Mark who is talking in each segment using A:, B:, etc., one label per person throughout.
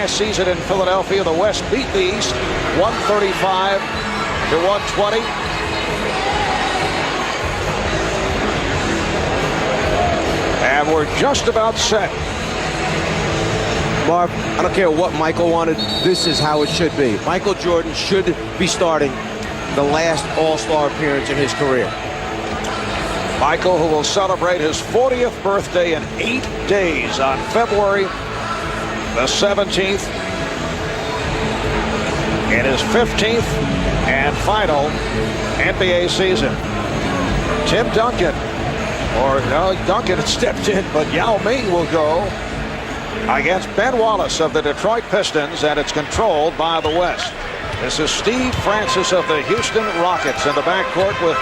A: last season in Philadelphia, the West beat the East 135 to 120. And we're just about set.
B: Marv, I don't care what Michael wanted. This is how it should be. Michael Jordan should be starting the last All-Star appearance in his career.
A: Michael, who will celebrate his 40th birthday in 8 days on February the 17th, in his 15th and final NBA season. Tim Duncan, or no, Duncan had stepped in, but Yao Ming will go against Ben Wallace of the Detroit Pistons, and it's controlled by the West. This is Steve Francis of the Houston Rockets in the backcourt with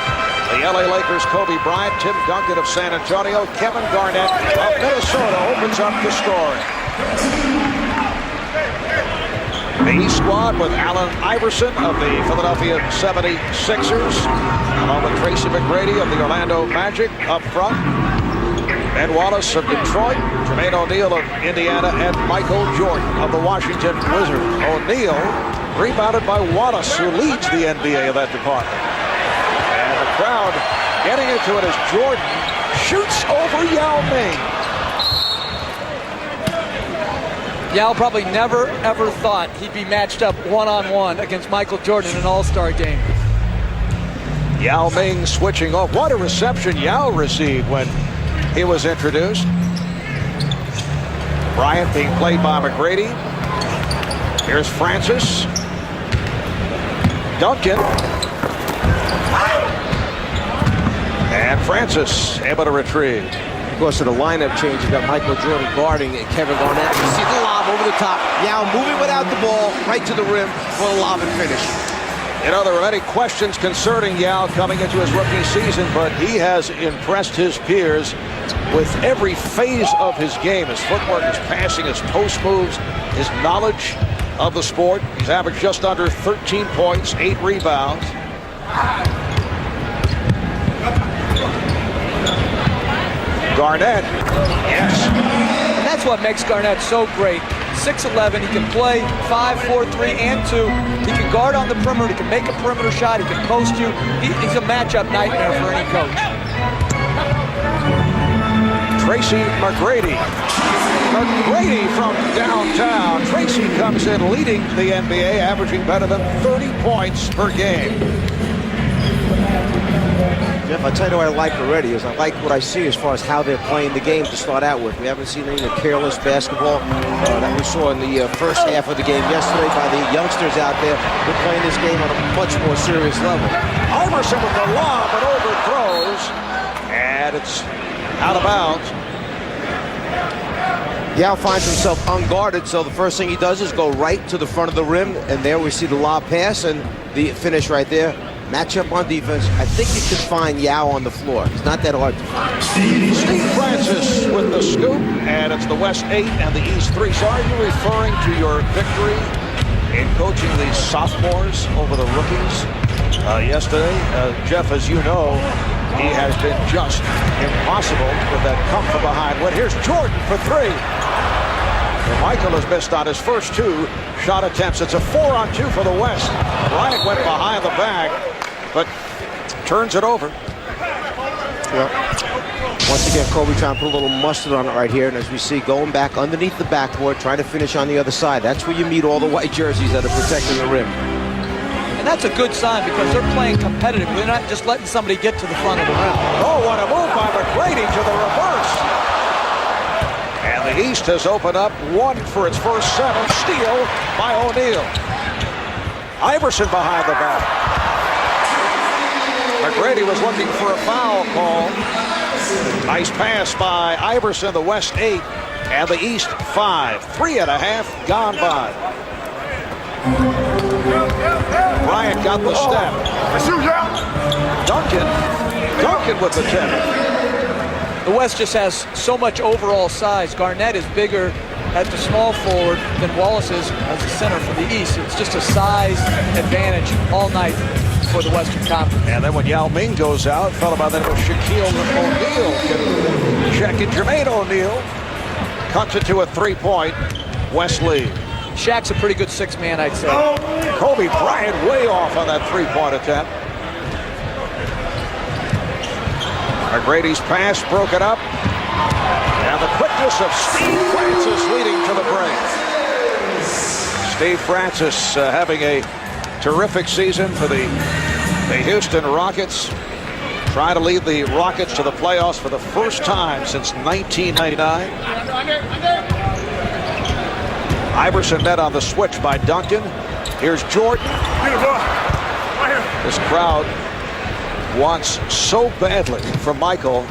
A: the LA Lakers' Kobe Bryant. Tim Duncan of San Antonio. Kevin Garnett of Minnesota opens up the scoring. The East squad with Allen Iverson of the Philadelphia 76ers, along with Tracy McGrady of the Orlando Magic up front. Ben Wallace of Detroit, Jermaine O'Neal of Indiana, and Michael Jordan of the Washington Wizards. O'Neal rebounded by Wallace, who leads the NBA of that department. And the crowd getting into it as Jordan shoots over Yao Ming.
C: Yao probably never, ever thought he'd be matched up one-on-one against Michael Jordan in an All-Star game.
A: Yao Ming switching off. What a reception Yao received when he was introduced. Bryant being played by McGrady. Here's Francis. Duncan. And Francis able to retrieve.
B: Because of the lineup change, you got Michael Jordan guarding Kevin Garnett. You see the lob over the top. Yao moving without the ball right to the rim for a lob and finish.
A: You know, there are many questions concerning Yao coming into his rookie season, but he has impressed his peers with every phase of his game. His footwork, his passing, his post moves, his knowledge of the sport. He's averaged just under 13 points, 8 rebounds. Garnett, yes.
C: And that's what makes Garnett so great. 6'11", he can play 5, 4, 3, and 2. He can guard on the perimeter, he can make a perimeter shot, he can post you. He's a matchup nightmare for any coach.
A: Tracy McGrady. McGrady from downtown. Tracy comes in leading the NBA, averaging better than 30 points per game.
B: Jeff, I'll tell you what I like already is I like what I see as far as how they're playing the game to start out with. We haven't seen any of the careless basketball that we saw in the first half of the game yesterday by the youngsters out there. They're playing this game on a much more serious level.
A: Iverson with the lob, but overthrows, and it's out of bounds.
B: Yao finds himself unguarded, so the first thing he does is go right to the front of the rim, and there we see the lob pass and the finish right there. Matchup on defense. I think you can find Yao on the floor. It's not that hard to find.
A: Steve Francis with the scoop, and it's the West 8 and the East 3. So are you referring to your victory in coaching the sophomores over the rookies yesterday? Jeff, as you know, he has been just impossible with that come from behind. Well, here's Jordan for 3. And Michael has missed on his first 2 shot attempts. It's a 4-on-2 for the West. Bryant went behind the back, but turns it over.
B: Well, once again, Kobe trying to put a little mustard on it right here. And as we see, going back underneath the backboard, trying to finish on the other side. That's where you meet all the white jerseys that are protecting the rim.
C: And that's a good sign because they're playing competitive. They're not just letting somebody get to the front of the rim.
A: Oh, what a move by McGrady to the reverse. And the East has opened up 1 for its first 7. Steal by O'Neal. Iverson behind the back. McGrady was looking for a foul call. Nice pass by Iverson, the West 8, and the East 5. 3.5 gone by. Bryant got the step. Duncan with the 10.
C: The West just has so much overall size. Garnett is bigger at the small forward than Wallace is as a center for the East. It's just a size advantage all night for the Western Conference.
A: And then when Yao Ming goes out, a fellow by the name of Shaquille O'Neal can check in. Jermaine O'Neal cuts it to a 3-point West lead.
C: Shaq's a pretty good six-man, I'd say.
A: Kobe Bryant way off on that three-point attempt. McGrady's pass broken up. And the quickness of Steve Francis leading to the break. Steve Francis having a terrific season for the Houston Rockets. Trying to lead the Rockets to the playoffs for the first time since 1999. Iverson met on the switch by Duncan. Here's Jordan. This crowd wants so badly for Michael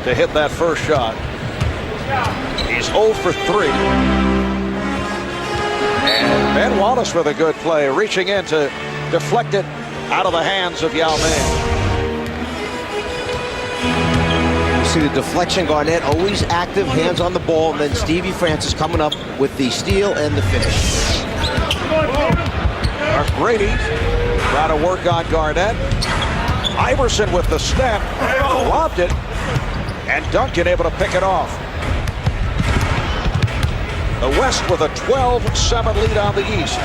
A: to hit that first shot. He's 0 for 3. And Ben Wallace with a good play, reaching in to deflect it out of the hands of Yao Ming.
B: You see the deflection, Garnett always active, hands on the ball, and then Stevie Francis coming up with the steal and the finish.
A: McGrady trying to work on Garnett. Iverson with the step, lobbed it, and Duncan able to pick it off. The West with a 12-7 lead on the East.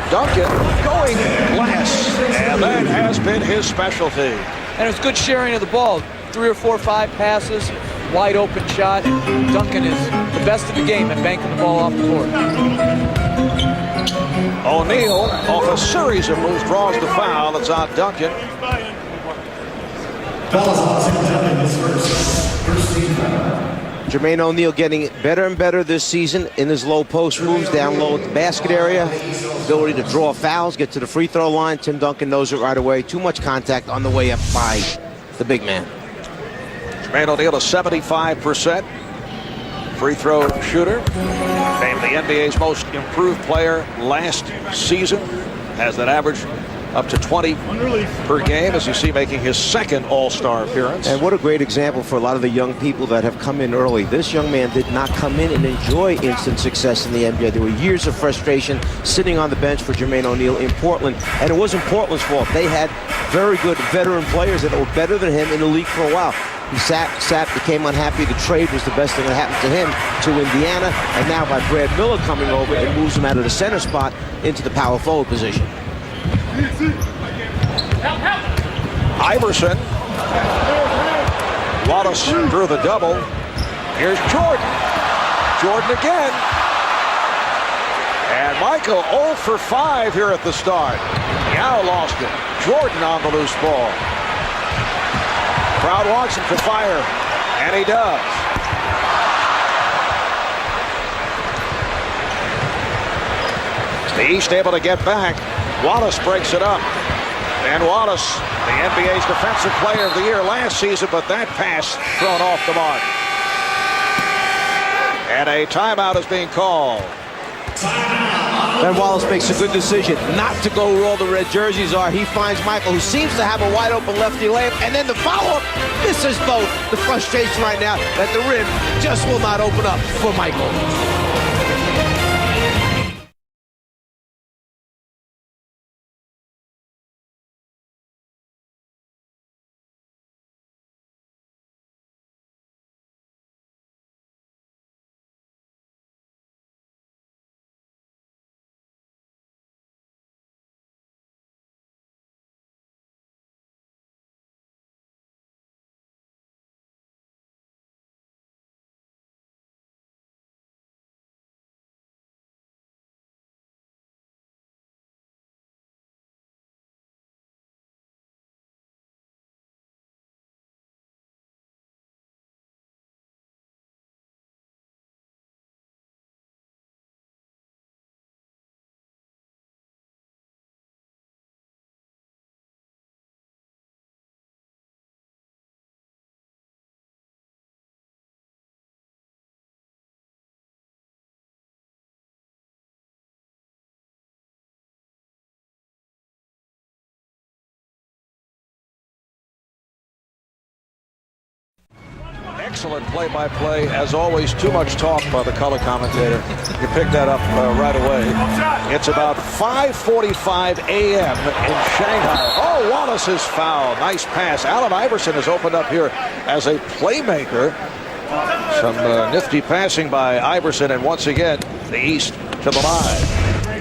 A: Duncan going glass, and that has been his specialty.
C: And it was good sharing of the ball. 3 or 4 or 5 passes, wide open shot. And Duncan is the best in the game at banking the ball off the board.
A: O'Neal, off a series of moves, draws the foul. It's on Duncan.
B: Jermaine O'Neal getting better and better this season in his low post moves down low at the basket area. Ability to draw fouls, get to the free throw line. Tim Duncan knows it right away. Too much contact on the way up by the big man.
A: Jermaine O'Neal, a 75% free throw shooter. Named the NBA's most improved player last season. Has that average up to 20 per game, as you see, making his second All-Star appearance.
B: And what a great example for a lot of the young people that have come in early. This young man did not come in and enjoy instant success in the NBA. There were years of frustration sitting on the bench for Jermaine O'Neal in Portland, and it wasn't Portland's fault. They had very good veteran players that were better than him in the league for a while. He became unhappy. The trade was the best thing that happened to him to Indiana, and now by Brad Miller coming over, it moves him out of the center spot into the power forward position.
A: Iverson. Wallace drew the double. Here's Jordan. Jordan again. And Michael 0 for 5 here at the start. Yao lost it. Jordan on the loose ball. Crowd wants him to fire, and he does. The East able to get back. Wallace breaks it up. And Wallace, the NBA's Defensive Player of the Year last season, but that pass thrown off the mark. And a timeout is being called.
B: Ben Wallace makes a good decision not to go where all the red jerseys are. He finds Michael, who seems to have a wide open lefty layup, and then the follow-up. This is both the frustration right now that the rim just will not open up for Michael.
A: Excellent play-by-play. As always, too much talk by the color commentator. You picked that up right away. It's about 5:45 a.m. in Shanghai. Oh, Wallace is fouled. Nice pass. Allen Iverson has opened up here as a playmaker. Some nifty passing by Iverson, and once again, the East to the line.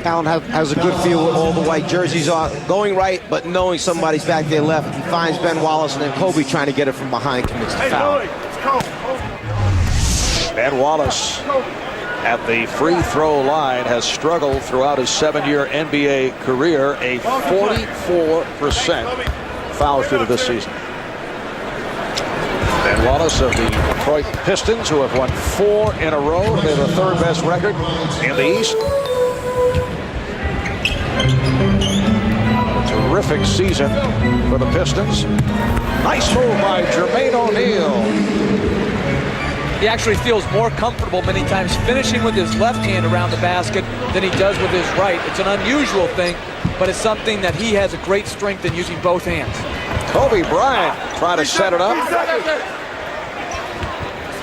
B: Allen has a good feel with all the white jerseys on, going right, but knowing somebody's back there left. He finds Ben Wallace, and then Kobe trying to get it from behind, commits the foul.
A: Ben Wallace at the free throw line has struggled throughout his 7-year NBA career, a 44% foul shooter this season. Ben Wallace of the Detroit Pistons, who have won 4 in a row. They have the 3rd best record in the East. Terrific season for the Pistons. Nice move by Jermaine O'Neal.
C: He actually feels more comfortable many times finishing with his left hand around the basket than he does with his right. It's an unusual thing, but it's something that he has a great strength in, using both hands.
A: Kobe Bryant trying to set it up.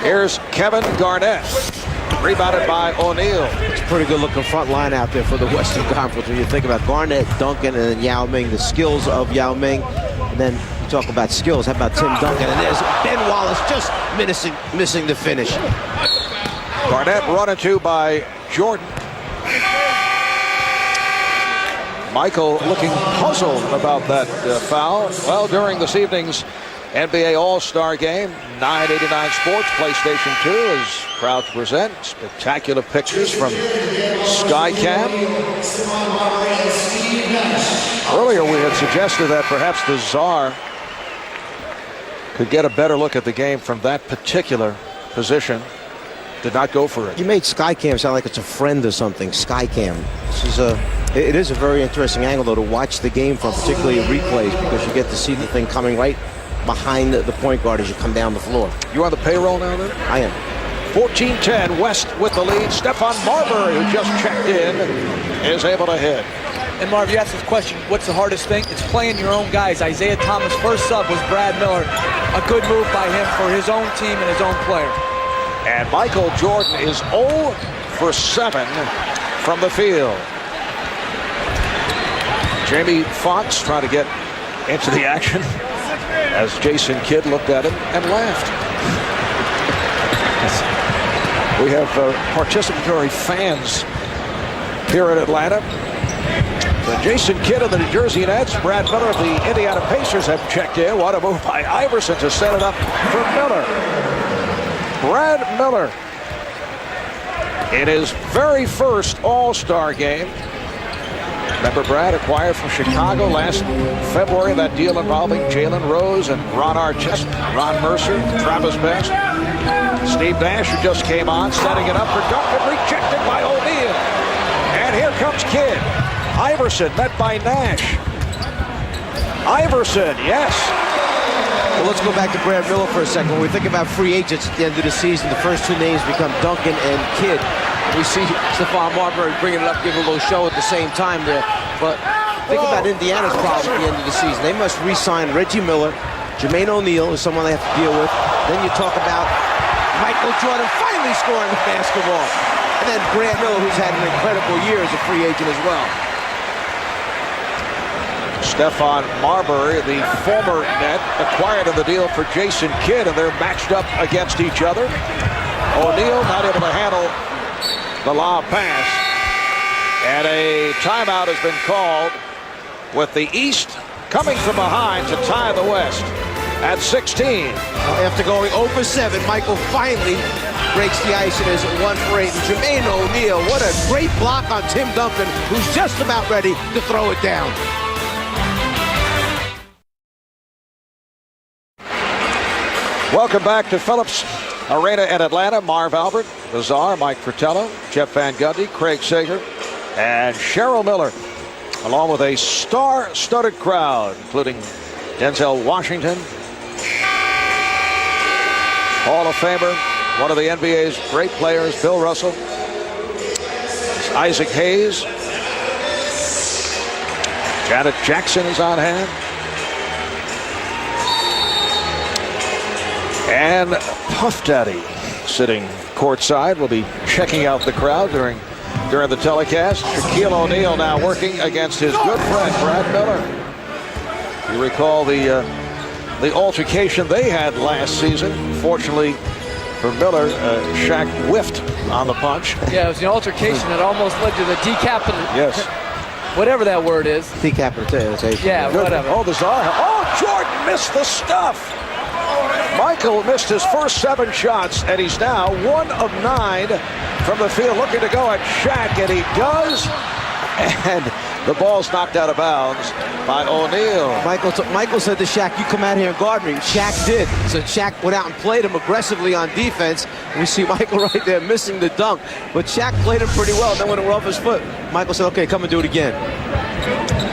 A: Here's Kevin Garnett. Rebounded by O'Neal.
B: It's a pretty good looking front line out there for the Western Conference when you think about Garnett, Duncan, and then Yao Ming, the skills of Yao Ming. And then you talk about skills. How about Tim Duncan? And there's Ben Wallace just missing the finish.
A: Garnett run into by Jordan. Michael looking puzzled about that foul. Well, during this evening's NBA All-Star Game, 989 Sports, PlayStation 2 is proud to present spectacular pictures from Skycam. Earlier we had suggested that perhaps the Czar could get a better look at the game from that particular position. Did not go for it.
B: You made Skycam sound like it's a friend or something. Skycam. It is a very interesting angle, though, to watch the game from, particularly replays, because you get to see the thing coming right behind the point guard as you come down the floor.
A: You on the payroll now, then?
B: I am.
A: 14-10, West with the lead. Stephon Marbury, who just checked in, is able to hit.
C: And Marv, you asked this question, what's the hardest thing? It's playing your own guys. Isaiah Thomas' first sub was Brad Miller. A good move by him for his own team and his own player.
A: And Michael Jordan is 0 for 7 from the field. Jamie Foxx trying to get into the action as Jason Kidd looked at him and laughed. We have participatory fans here in Atlanta. Jason Kidd of the New Jersey Nets, Brad Miller of the Indiana Pacers have checked in. What a move by Iverson to set it up for Miller. Brad Miller in his very first All-Star game. Remember, Brad acquired from Chicago last February, that deal involving Jalen Rose and Ron Artest, Ron Mercer, Travis Best. Steve Nash, who just came on, setting it up for Duncan, rejected by O'Neal. And here comes Kidd. Iverson met by Nash. Iverson, yes.
B: Well, let's go back to Brad Miller for a second. When we think about free agents at the end of the season, the first 2 names become Duncan and Kidd. We see Stephon Marbury bringing it up, giving a little show at the same time there. But think about Indiana's problem at the end of the season. They must re-sign Reggie Miller. Jermaine O'Neal is someone they have to deal with. Then you talk about Michael Jordan finally scoring the basketball. And then Brad Miller, who's had an incredible year as a free agent as well.
A: Stephon Marbury, the former Net, acquired in the deal for Jason Kidd, and they're matched up against each other. O'Neal not able to handle the lob pass. And a timeout has been called with the East coming from behind to tie the West at 16.
B: After going 0 for 7, Michael finally breaks the ice and is 1 for 8. And Jermaine O'Neal, what a great block on Tim Duncan, who's just about ready to throw it down.
A: Welcome back to Phillips Arena in Atlanta. Marv Albert, the Czar, Mike Fratello, Jeff Van Gundy, Craig Sager, and Cheryl Miller, along with a star-studded crowd, including Denzel Washington, Hall of Famer, one of the NBA's great players, Bill Russell, Isaac Hayes, Janet Jackson is on hand. And Puff Daddy, sitting courtside, will be checking out the crowd during the telecast. Shaquille O'Neal now working against his good friend Brad Miller. You recall the altercation they had last season. Fortunately for Miller, Shaq whiffed on the punch.
C: Yeah, it was an altercation that almost led to the decapitation.
A: Yes.
C: Whatever that word is.
B: Decapitation.
C: Yeah,
A: Good.
C: whatever.
A: Oh, the Czar. Oh, Jordan missed the stuff. Michael missed his first 7 shots, and he's now 1 of 9 from the field, looking to go at Shaq, and he does. And the ball's knocked out of bounds by O'Neal.
B: Michael said to Shaq, "You come out here and guard me." Shaq did. So Shaq went out and played him aggressively on defense. And we see Michael right there missing the dunk. But Shaq played him pretty well. And then when it went off his foot, Michael said, "Okay, come and do it again."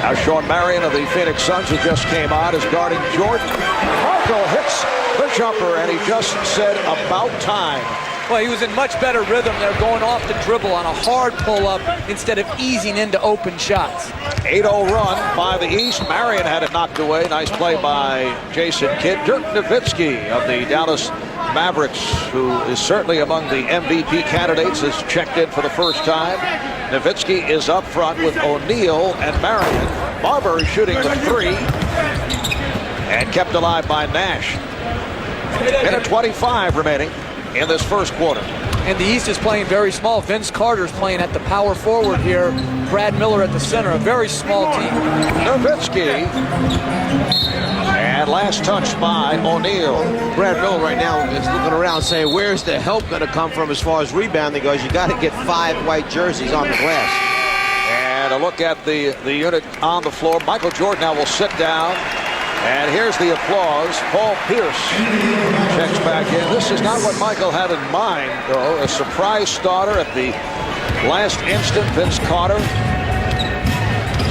A: Now Sean Marion of the Phoenix Suns, who just came out, is guarding Jordan. Michael hits the jumper, and he just said, "About time."
C: Well, he was in much better rhythm there, going off the dribble on a hard pull-up instead of easing into open shots.
A: 8-0 run by the East. Marion had it knocked away. Nice play by Jason Kidd. Dirk Nowitzki of the Dallas Mavericks, who is certainly among the MVP candidates, has checked in for the first time. Nowitzki is up front with O'Neal and Marion. Barber shooting the 3 and kept alive by Nash. Minute 25 remaining in this first quarter.
C: And the East is playing very small. Vince Carter's playing at the power forward here. Brad Miller at the center, a very small team.
A: Nowitzki. And last touch by O'Neal.
B: Brad Miller right now is looking around saying, "Where's the help going to come from as far as rebounding goes? You got to get 5 white jerseys on the glass."
A: And a look at the unit on the floor. Michael Jordan now will sit down. And here's the applause. Paul Pierce checks back in. This is not what Michael had in mind, though. A surprise starter at the last instant. Vince Carter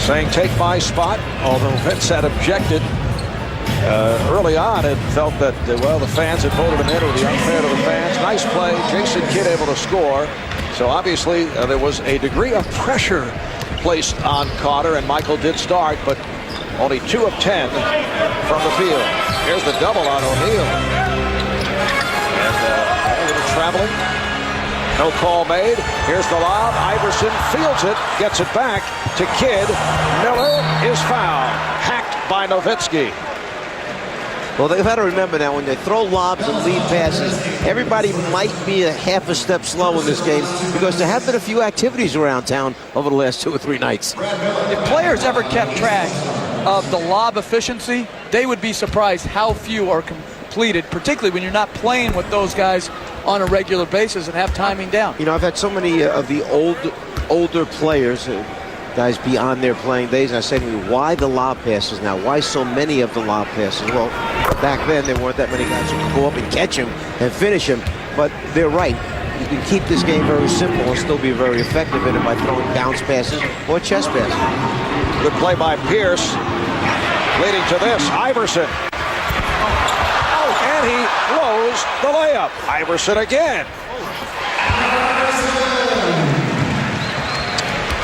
A: saying, "Take my spot," although Vince had objected early on and felt that, well, the fans had voted him in. It would be unfair to the fans. Nice play. Jason Kidd able to score. So obviously there was a degree of pressure placed on Carter, and Michael did start, but only 2 of 10 from the field. Here's the double on O'Neal. And a little traveling. No call made. Here's the lob. Iverson fields it, gets it back to Kidd. Miller is fouled. Hacked by Nowitzki.
B: Well, they've got to remember now, when they throw lobs and lead passes, everybody might be a half a step slow in this game because there have been a few activities around town over the last 2 or 3 nights.
C: If players ever kept track of the lob efficiency, they would be surprised how few are completed, particularly when you're not playing with those guys on a regular basis and have timing down.
B: You know, I've had so many of the older players, guys beyond their playing days, and I say to me, why the lob passes now? Why so many of the lob passes? Well, back then there weren't that many guys who could go up and catch him and finish him, but they're right. You can keep this game very simple and still be very effective in it by throwing bounce passes or chest passes.
A: Good play by Pierce, leading to this. Iverson. Oh, and he blows the layup. Iverson again.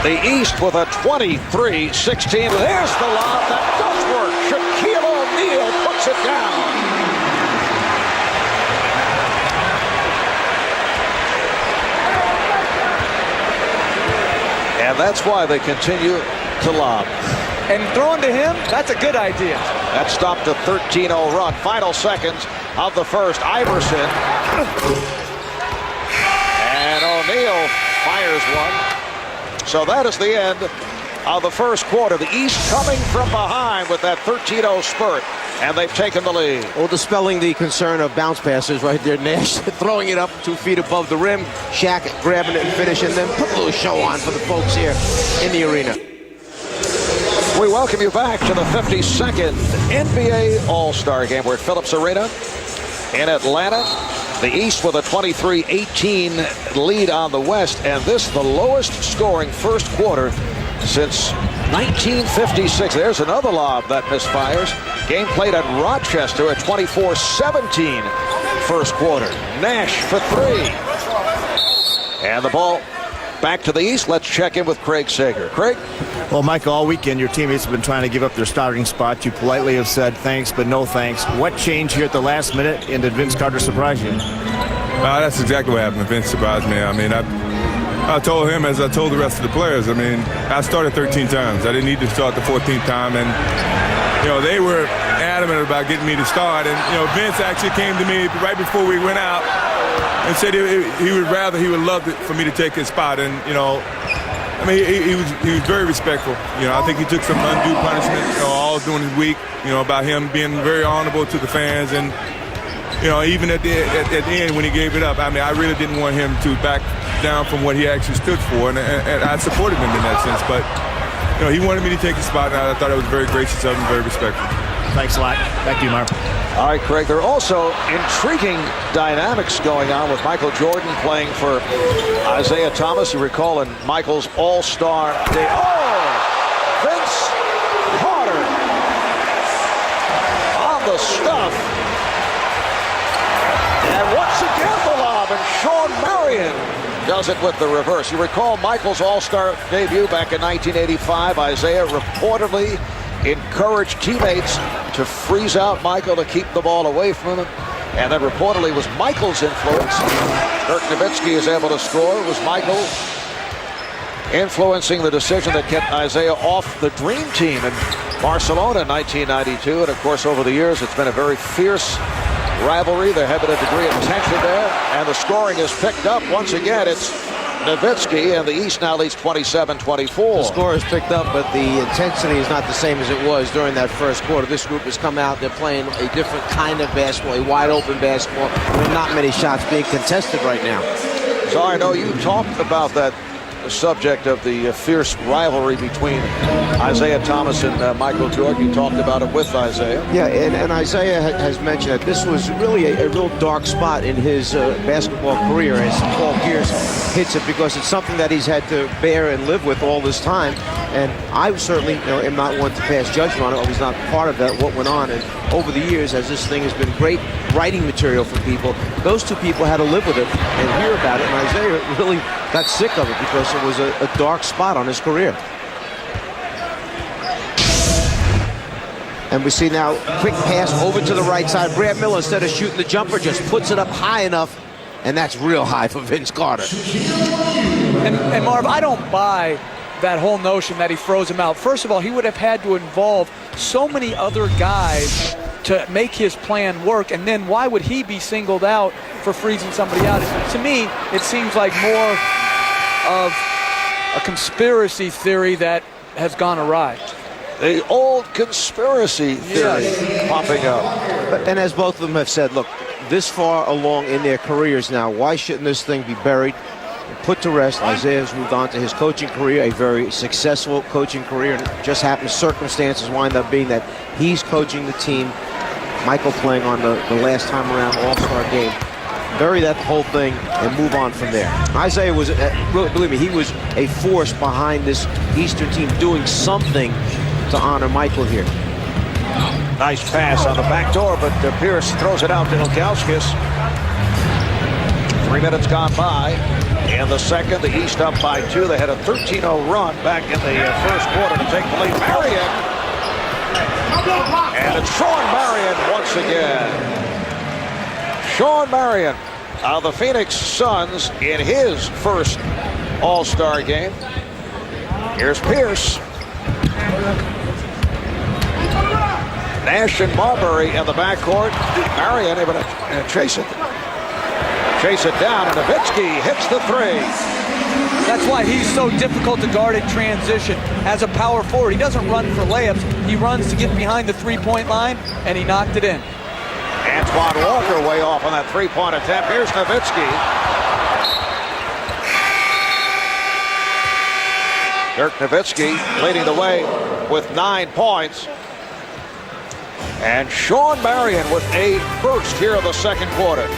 A: The East with a 23-16. There's the lob that does work. Shaquille O'Neal puts it down. And that's why they continue to lob.
C: And throwing to him, that's a good idea.
A: That stopped a 13-0 run. Final seconds of the first. Iverson. And O'Neal fires one. So that is the end of the first quarter. The East coming from behind with that 13-0 spurt. And they've taken the lead.
B: Well, dispelling the concern of bounce passes right there. Nash throwing it up 2 feet above the rim. Shaq grabbing it and finishing. Then put a little show on for the folks here in the arena.
A: We welcome you back to the 52nd NBA All-Star Game. We're at Phillips Arena in Atlanta. The East with a 23-18 lead on the West, and this the lowest scoring first quarter since 1956. There's another lob that misfires. Game played at Rochester, a 24-17 first quarter. Nash for 3. And the ball back to the East. Let's check in with Craig Sager. Craig?
D: Well, Michael, all weekend your teammates have been trying to give up their starting spot. You politely have said thanks, but no thanks. What changed here at the last minute, and did Vince Carter surprise you?
E: That's exactly what happened. Vince surprised me. I mean, I told him, as I told the rest of the players, I mean, I started 13 times. I didn't need to start the 14th time, and, you know, they were adamant about getting me to start. And, you know, Vince actually came to me right before we went out and said he would love for me to take his spot. And, you know, I mean, he was very respectful. You know, I think he took some undue punishment, you know, all during the week, you know, about him being very honorable to the fans. And, you know, even at the end when he gave it up, I mean, I really didn't want him to back down from what he actually stood for, and I supported him in that sense. But, you know, he wanted me to take the spot, and I thought it was very gracious of him, very respectful.
D: Thanks a lot. Back to you, Marv.
A: All right, Craig, there are also intriguing dynamics going on with Michael Jordan playing for Isaiah Thomas. You recall in Michael's All-Star Day. Oh! Vince Carter on the stuff. And once again, the lob, and Sean Marion does it with the reverse. You recall Michael's All-Star debut back in 1985. Isaiah reportedly encouraged teammates to freeze out Michael to keep the ball away from him. And then reportedly was Michael's influence. Dirk Nowitzki is able to score. It was Michael influencing the decision that kept Isaiah off the Dream Team in Barcelona in 1992. And of course, over the years, it's been a very fierce rivalry. There has been a degree of tension there. And the scoring is picked up. Once again, it's Nowitzki, and the East now leads 27-24.
B: The score is picked up, but the intensity is not the same as it was during that first quarter. This group has come out. They're playing a different kind of basketball, a wide-open basketball. There are not many shots being contested right now.
A: So I know you talked about that subject of the fierce rivalry between Isaiah Thomas and Michael Jordan. You talked about it with Isaiah.
B: Yeah, and Isaiah has mentioned that this was really a real dark spot in his basketball career as Paul Pierce hits it, because it's something that he's had to bear and live with all this time. And I certainly am not one to pass judgment on it. I was not part of that, what went on. And over the years, as this thing has been great writing material for people, those two people had to live with it and hear about it. And Isaiah really got sick of it because it was a dark spot on his career. And we see now quick pass over to the right side. Brad Miller, instead of shooting the jumper, just puts it up high enough, and that's real high for Vince Carter.
C: And Marv, I don't buy that whole notion that he throws him out. First of all, he would have had to involve so many other guys to make his plan work, and then why would he be singled out for freezing somebody out? To me, it seems like more of a conspiracy theory that has gone awry.
A: The old conspiracy theory popping up.
B: And as both of them have said, look, this far along in their careers now, why shouldn't this thing be buried and put to rest? Isaiah has moved on to his coaching career, a very successful coaching career, and it just happens circumstances wind up being that he's coaching the team, Michael playing on the last time around All-Star game. Bury that whole thing and move on from there. Isaiah was, believe me, he was a force behind this Eastern team doing something to honor Michael here.
A: Nice pass on the back door, but Pierce throws it out to Ilgauskas. 3 minutes gone by. In the second, the East up by 2. They had a 13-0 run back in the first quarter to take the lead. Marion. And it's Sean Marion once again. Sean Marion of the Phoenix Suns in his first All-Star game. Here's Pierce. Nash and Marbury in the backcourt. Marion able to chase it down, and Nowitzki hits the three.
C: That's why he's so difficult to guard in transition. As a power forward, he doesn't run for layups. He runs to get behind the three-point line, and he knocked it in.
A: Antoine Walker way off on that three-point attempt. Here's Nowitzki. Dirk Nowitzki leading the way with 9 points. And Sean Marion with a burst here in the second quarter.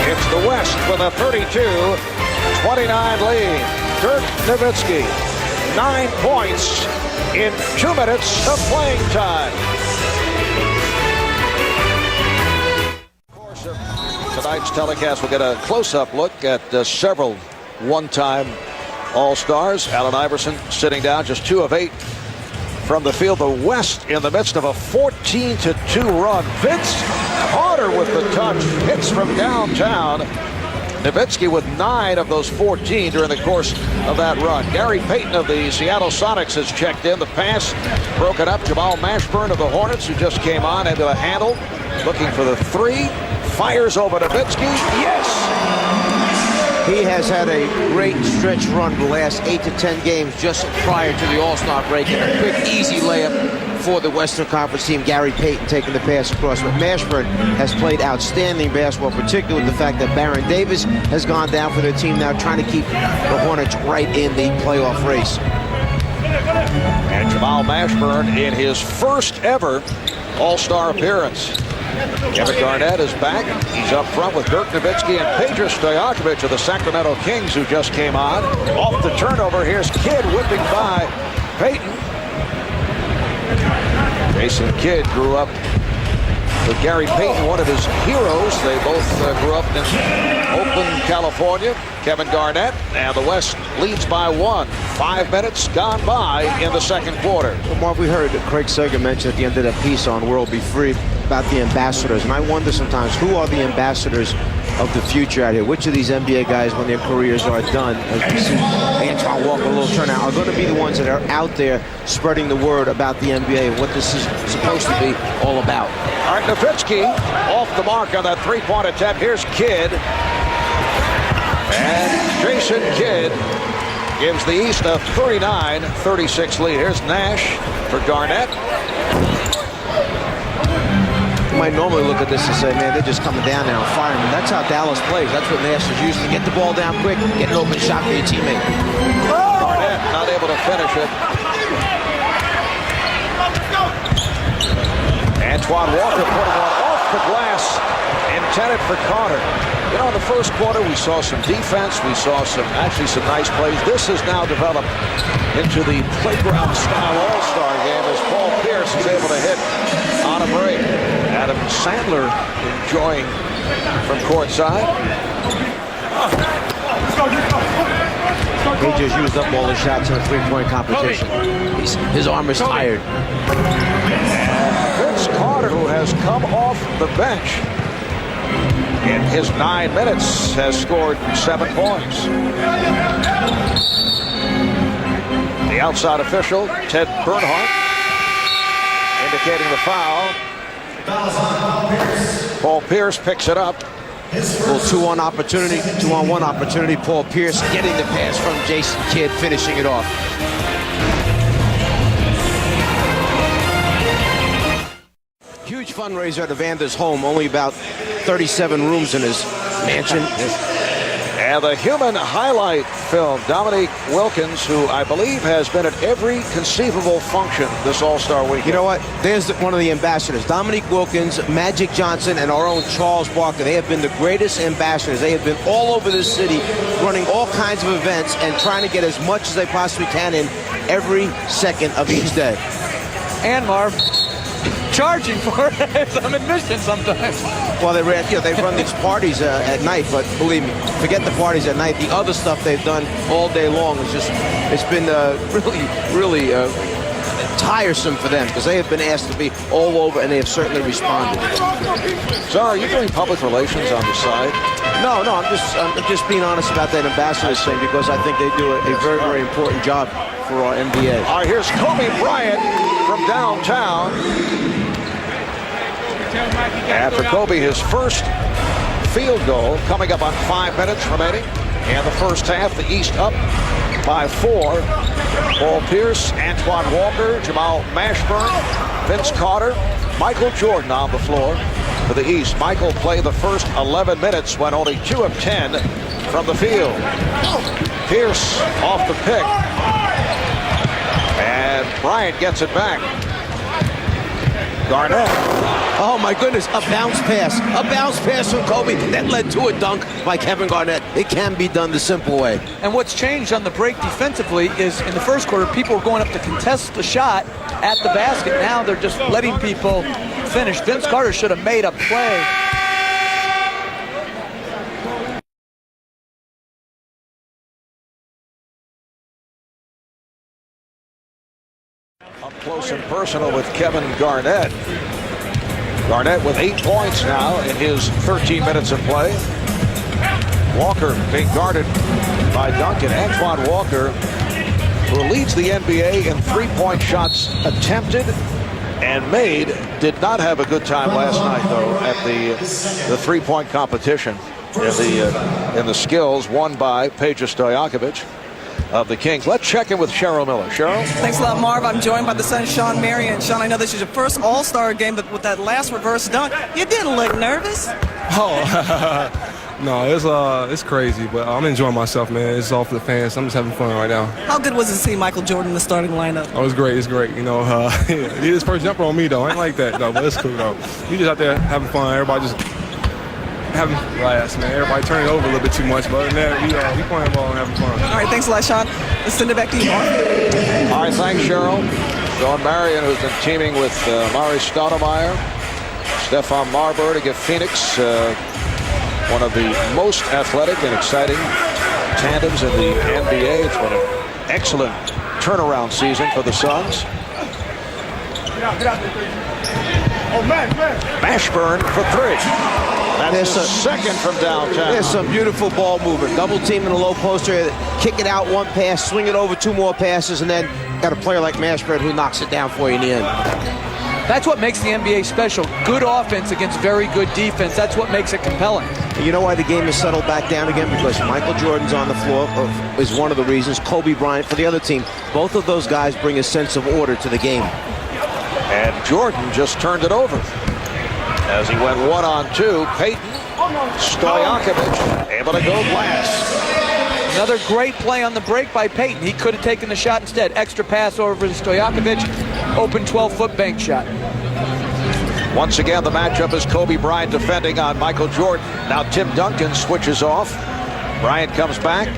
A: It's the West with a 32-29 lead. Dirk Nowitzki, 9 points in 2 minutes of playing time. Of course, tonight's telecast, we'll get a close-up look at several one-time All-Stars. Allen Iverson sitting down, just 2 of 8 from the field. The West in the midst of a 14-2 run. Vince Carter with the touch, hits from downtown. Nowitzki with 9 of those 14 during the course of that run. Gary Payton of the Seattle Sonics has checked in. The pass broken up. Jamal Mashburn of the Hornets, who just came on, into the handle, looking for the 3. Fires over Nowitzki. Yes!
B: He has had a great stretch run the last 8 to 10 games just prior to the All-Star break, and a quick, easy layup for the Western Conference team. Gary Payton taking the pass across. But Mashburn has played outstanding basketball, particularly with the fact that Baron Davis has gone down for their team now, trying to keep the Hornets right in the playoff race.
A: And Jamal Mashburn in his first ever All-Star appearance. Kevin Garnett is back. He's up front with Dirk Nowitzki and Peja Stojakovic of the Sacramento Kings, who just came on. Off the turnover, here's Kidd whipping by Payton. Jason Kidd grew up with Gary Payton, one of his heroes. They both grew up in Oakland, California. Kevin Garnett, and the West leads by 1. 5 minutes gone by in the second quarter.
B: Well, Mark, we heard Craig Sager mention at the end of that piece on World Be Free about the ambassadors, and I wonder sometimes, who are the ambassadors of the future out here? Which of these NBA guys, when their careers are done, as we see Antoine Walker, a little turnout, are going to be the ones that are out there spreading the word about the NBA and what this is supposed to be all about?
A: All right, Nowitzki off the mark on that 3-point attempt. Here's Kidd. And Jason Kidd gives the East a 39-36 lead. Here's Nash for Garnett.
B: You might normally look at this and say, man, they're just coming down now and firing. That's how Dallas plays. That's what Nash is used to. Get the ball down quick, get an open shot for your teammate.
A: Garnett not able to finish it. Antoine Walker putting one off the glass, intended for Carter. You know, in the first quarter, we saw some defense. We saw some nice plays. This has now developed into the playground-style all-star game as Paul Pierce is able to hit on a break. Adam Sandler enjoying from courtside.
B: He just used up all his shots in a 3-point competition. His arm is tired.
A: Vince Carter, who has come off the bench in his 9 minutes, has scored 7 points. The outside official, Ted Bernhardt, indicating the foul. Paul Pierce picks it up.
B: A little 2-on opportunity, 2-on-1 opportunity. Paul Pierce getting the pass from Jason Kidd, finishing it off. Huge fundraiser at Evander's home. Only about 37 rooms in his mansion.
A: And the human highlight film, Dominique Wilkins, who I believe has been at every conceivable function this All-Star weekend.
B: You know what? There's one of the ambassadors. Dominique Wilkins, Magic Johnson, and our own Charles Barkley. They have been the greatest ambassadors. They have been all over this city, running all kinds of events and trying to get as much as they possibly can in every second of each day.
C: And Marv, charging for some admission sometimes.
B: Well, they run these parties at night, but believe me, forget the parties at night. The other stuff they've done all day long is it's been really tiresome for them, because they have been asked to be all over, and they have certainly responded.
A: So, are you doing public relations on the side?
B: No, I'm just being honest about that ambassadors thing, because I think they do a very, very important job for our NBA.
A: All right, here's Kobe Bryant from downtown. And for Kobe, his first field goal coming up on 5 minutes remaining. And the first half, the East up by 4. Paul Pierce, Antoine Walker, Jamal Mashburn, Vince Carter, Michael Jordan on the floor for the East. Michael played the first 11 minutes, went only 2 of 10 from the field. Pierce off the pick. And Bryant gets it back. Garnett.
B: Oh my goodness, a bounce pass from Kobe that led to a dunk by Kevin Garnett. It can be done the simple way.
C: And what's changed on the break defensively is in the first quarter, people were going up to contest the shot at the basket. Now they're just letting people finish. Vince Carter should have made a play
A: personal with Kevin Garnett. Garnett with 8 points now in his 13 minutes of play. Walker being guarded by Duncan. Antoine Walker, who leads the NBA in three-point shots attempted and made, did not have a good time last night, though, at the three-point competition in the skills won by Peja Stojakovic of the Kings. Let's check in with Cheryl Miller. Cheryl?
F: Thanks a lot, Marv. I'm joined by the son, Sean Marion. Sean, I know this is your first All-Star game, but with that last reverse dunk, you didn't look nervous.
G: Oh, no, it's crazy, but I'm enjoying myself, man. It's all for the fans. I'm just having fun right now.
F: How good was it to see Michael Jordan in the starting lineup?
G: Oh, it's great. It's great. You know, he did his first jumper on me, though. I ain't like that, though, but it's cool, though. You just out there having fun. Everybody just having laughs, man. Everybody turning over a little bit too much, but other than that, we playing ball and having fun.
F: All right, thanks a lot, Sean. Let's send it back to you, Marv.
A: All right, thanks, Cheryl. Sean Marion, who's been teaming with Mari Stoudemire, Stephon Marbury to give Phoenix one of the most athletic and exciting tandems in the NBA. It's been an excellent turnaround season for the Suns. Mashburn for three. That's his second from downtown.
B: There's some beautiful ball movement. Double team in the low poster, kick it out one pass, swing it over 2 more passes, and then got a player like Mashburn who knocks it down for you in the end.
C: That's what makes the NBA special. Good offense against very good defense. That's what makes it compelling.
B: You know why the game has settled back down again? Because Michael Jordan's on the floor is one of the reasons. Kobe Bryant for the other team. Both of those guys bring a sense of order to the game.
A: And Jordan just turned it over as he went 1-on-2. Peyton Stojakovic able to go last.
C: Another great play on the break by Peyton. He could have taken the shot instead. Extra pass over to Stojakovic. Open 12-foot bank shot.
A: Once again, the matchup is Kobe Bryant defending on Michael Jordan. Now Tim Duncan switches off. Bryant comes back.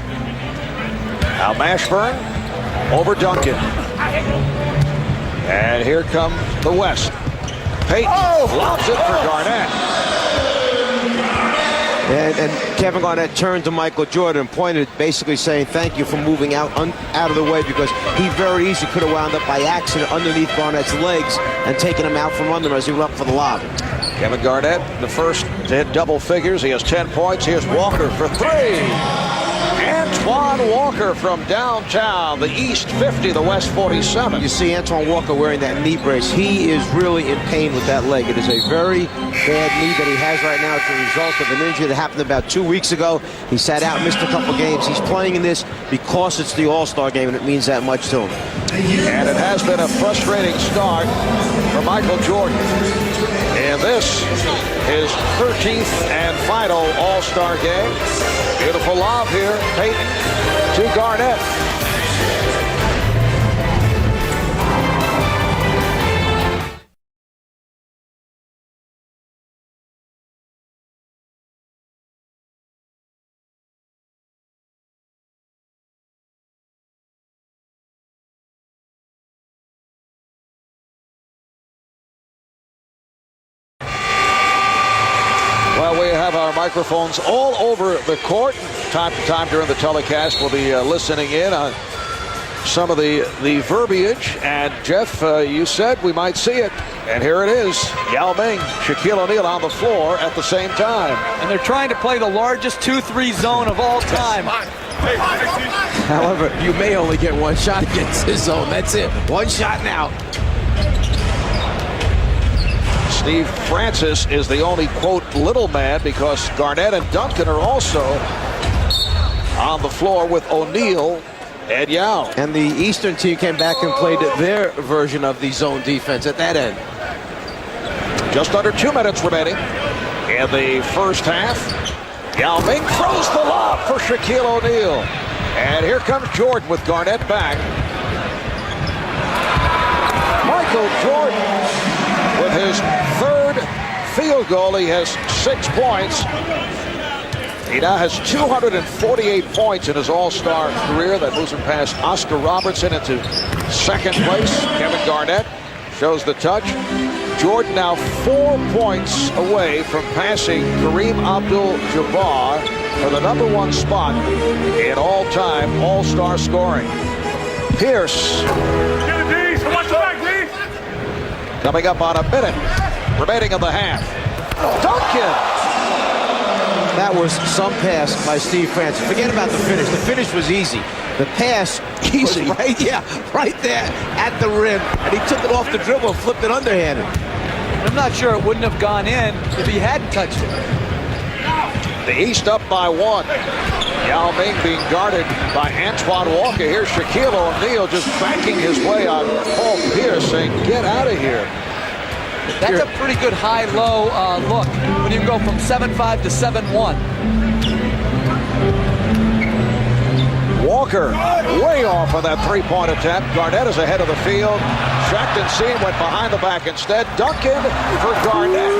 A: Now Mashburn over Duncan. And here come the West. Peyton lobs it for Garnett.
B: And Kevin Garnett turned to Michael Jordan and pointed, basically saying thank you for moving out of the way, because he very easily could have wound up by accident underneath Garnett's legs and taken him out from under him as he went up for the lob.
A: Kevin Garnett, the first to hit double figures. He has 10 points. Here's Walker for three. Antoine Walker from downtown. The East 50, the West 47.
B: You see Antoine Walker wearing that knee brace. He is really in pain with that leg. It is a very bad knee that he has right now as a result of an injury that happened about 2 weeks ago. He sat out, missed a couple games. He's playing in this because it's the All-Star game, and it means that much to him.
A: And it has been a frustrating start for Michael Jordan. And this is 13th and final All-Star game. Beautiful lob here. Peyton to Garnett. Well, we have our microphones all over the court. Time to time during the telecast, we'll be listening in on some of the verbiage. And Jeff, you said we might see it. And here it is. Yao Ming, Shaquille O'Neal on the floor at the same time.
C: And they're trying to play the largest 2-3 zone of all time.
B: However, you may only get one shot against his zone. That's it. One shot now.
A: Steve Francis is the only, quote, little man, because Garnett and Duncan are also on the floor with O'Neal and Yao.
B: And the Eastern team came back and played their version of the zone defense at that end.
A: Just under 2 minutes remaining in the first half. Yao Ming throws the lob for Shaquille O'Neal. And here comes Jordan with Garnett back. Michael Jordan with his third field goal. He has 6 points. He now has 248 points in his All-Star career. That moves him past Oscar Robertson into second place. Kevin Garnett shows the touch. Jordan now 4 points away from passing Kareem Abdul-Jabbar for the #1 spot in all-time All-Star scoring. Pierce. Coming up on a minute remaining in the half. Duncan!
B: That was some pass by Steve Francis. Forget about the finish. The finish was easy. The pass
A: Easy.
B: was right there at the rim. And he took it off the dribble and flipped it underhanded.
C: I'm not sure it wouldn't have gone in if he hadn't touched it.
A: The East up by 1. Yao Ming being guarded by Antoine Walker. Here's Shaquille O'Neal just backing his way on Paul Pierce, saying, get out of here.
C: That's a pretty good high-low look when you go from 7-5 to 7-1.
A: Walker way off on that three-point attempt. Garnett is ahead of the field. Shackton Seen went behind the back instead. Duncan for Garnett.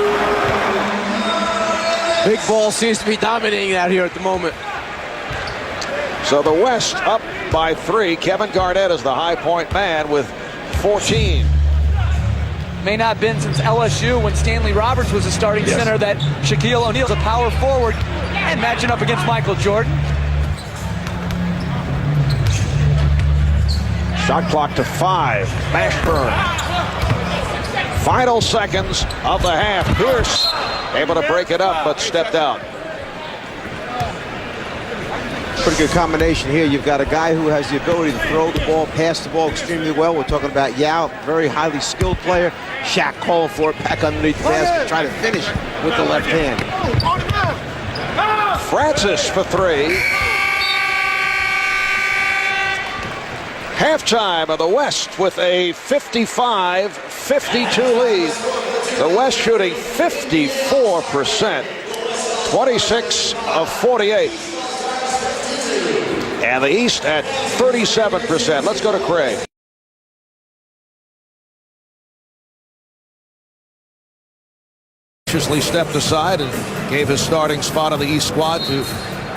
B: Big ball seems to be dominating out here at the moment.
A: So the West up by 3. Kevin Garnett is the high point man with 14.
C: May not have been since LSU when Stanley Roberts was a starting center that Shaquille O'Neal's a power forward and matching up against Michael Jordan.
A: Shot clock to 5. Mashburn. Final seconds of the half. Pierce able to break it up but stepped out.
B: Pretty good combination here. You've got a guy who has the ability to throw the ball, pass the ball extremely well. We're talking about Yao, very highly skilled player. Shaq calling for it back underneath the basket, trying to finish with the left hand.
A: Francis for 3. Halftime of the West with a 55-52 lead. The West shooting 54%, 26 of 48. And the East at 37%. Let's go to Craig. Graciously stepped aside and gave his starting spot on the East squad to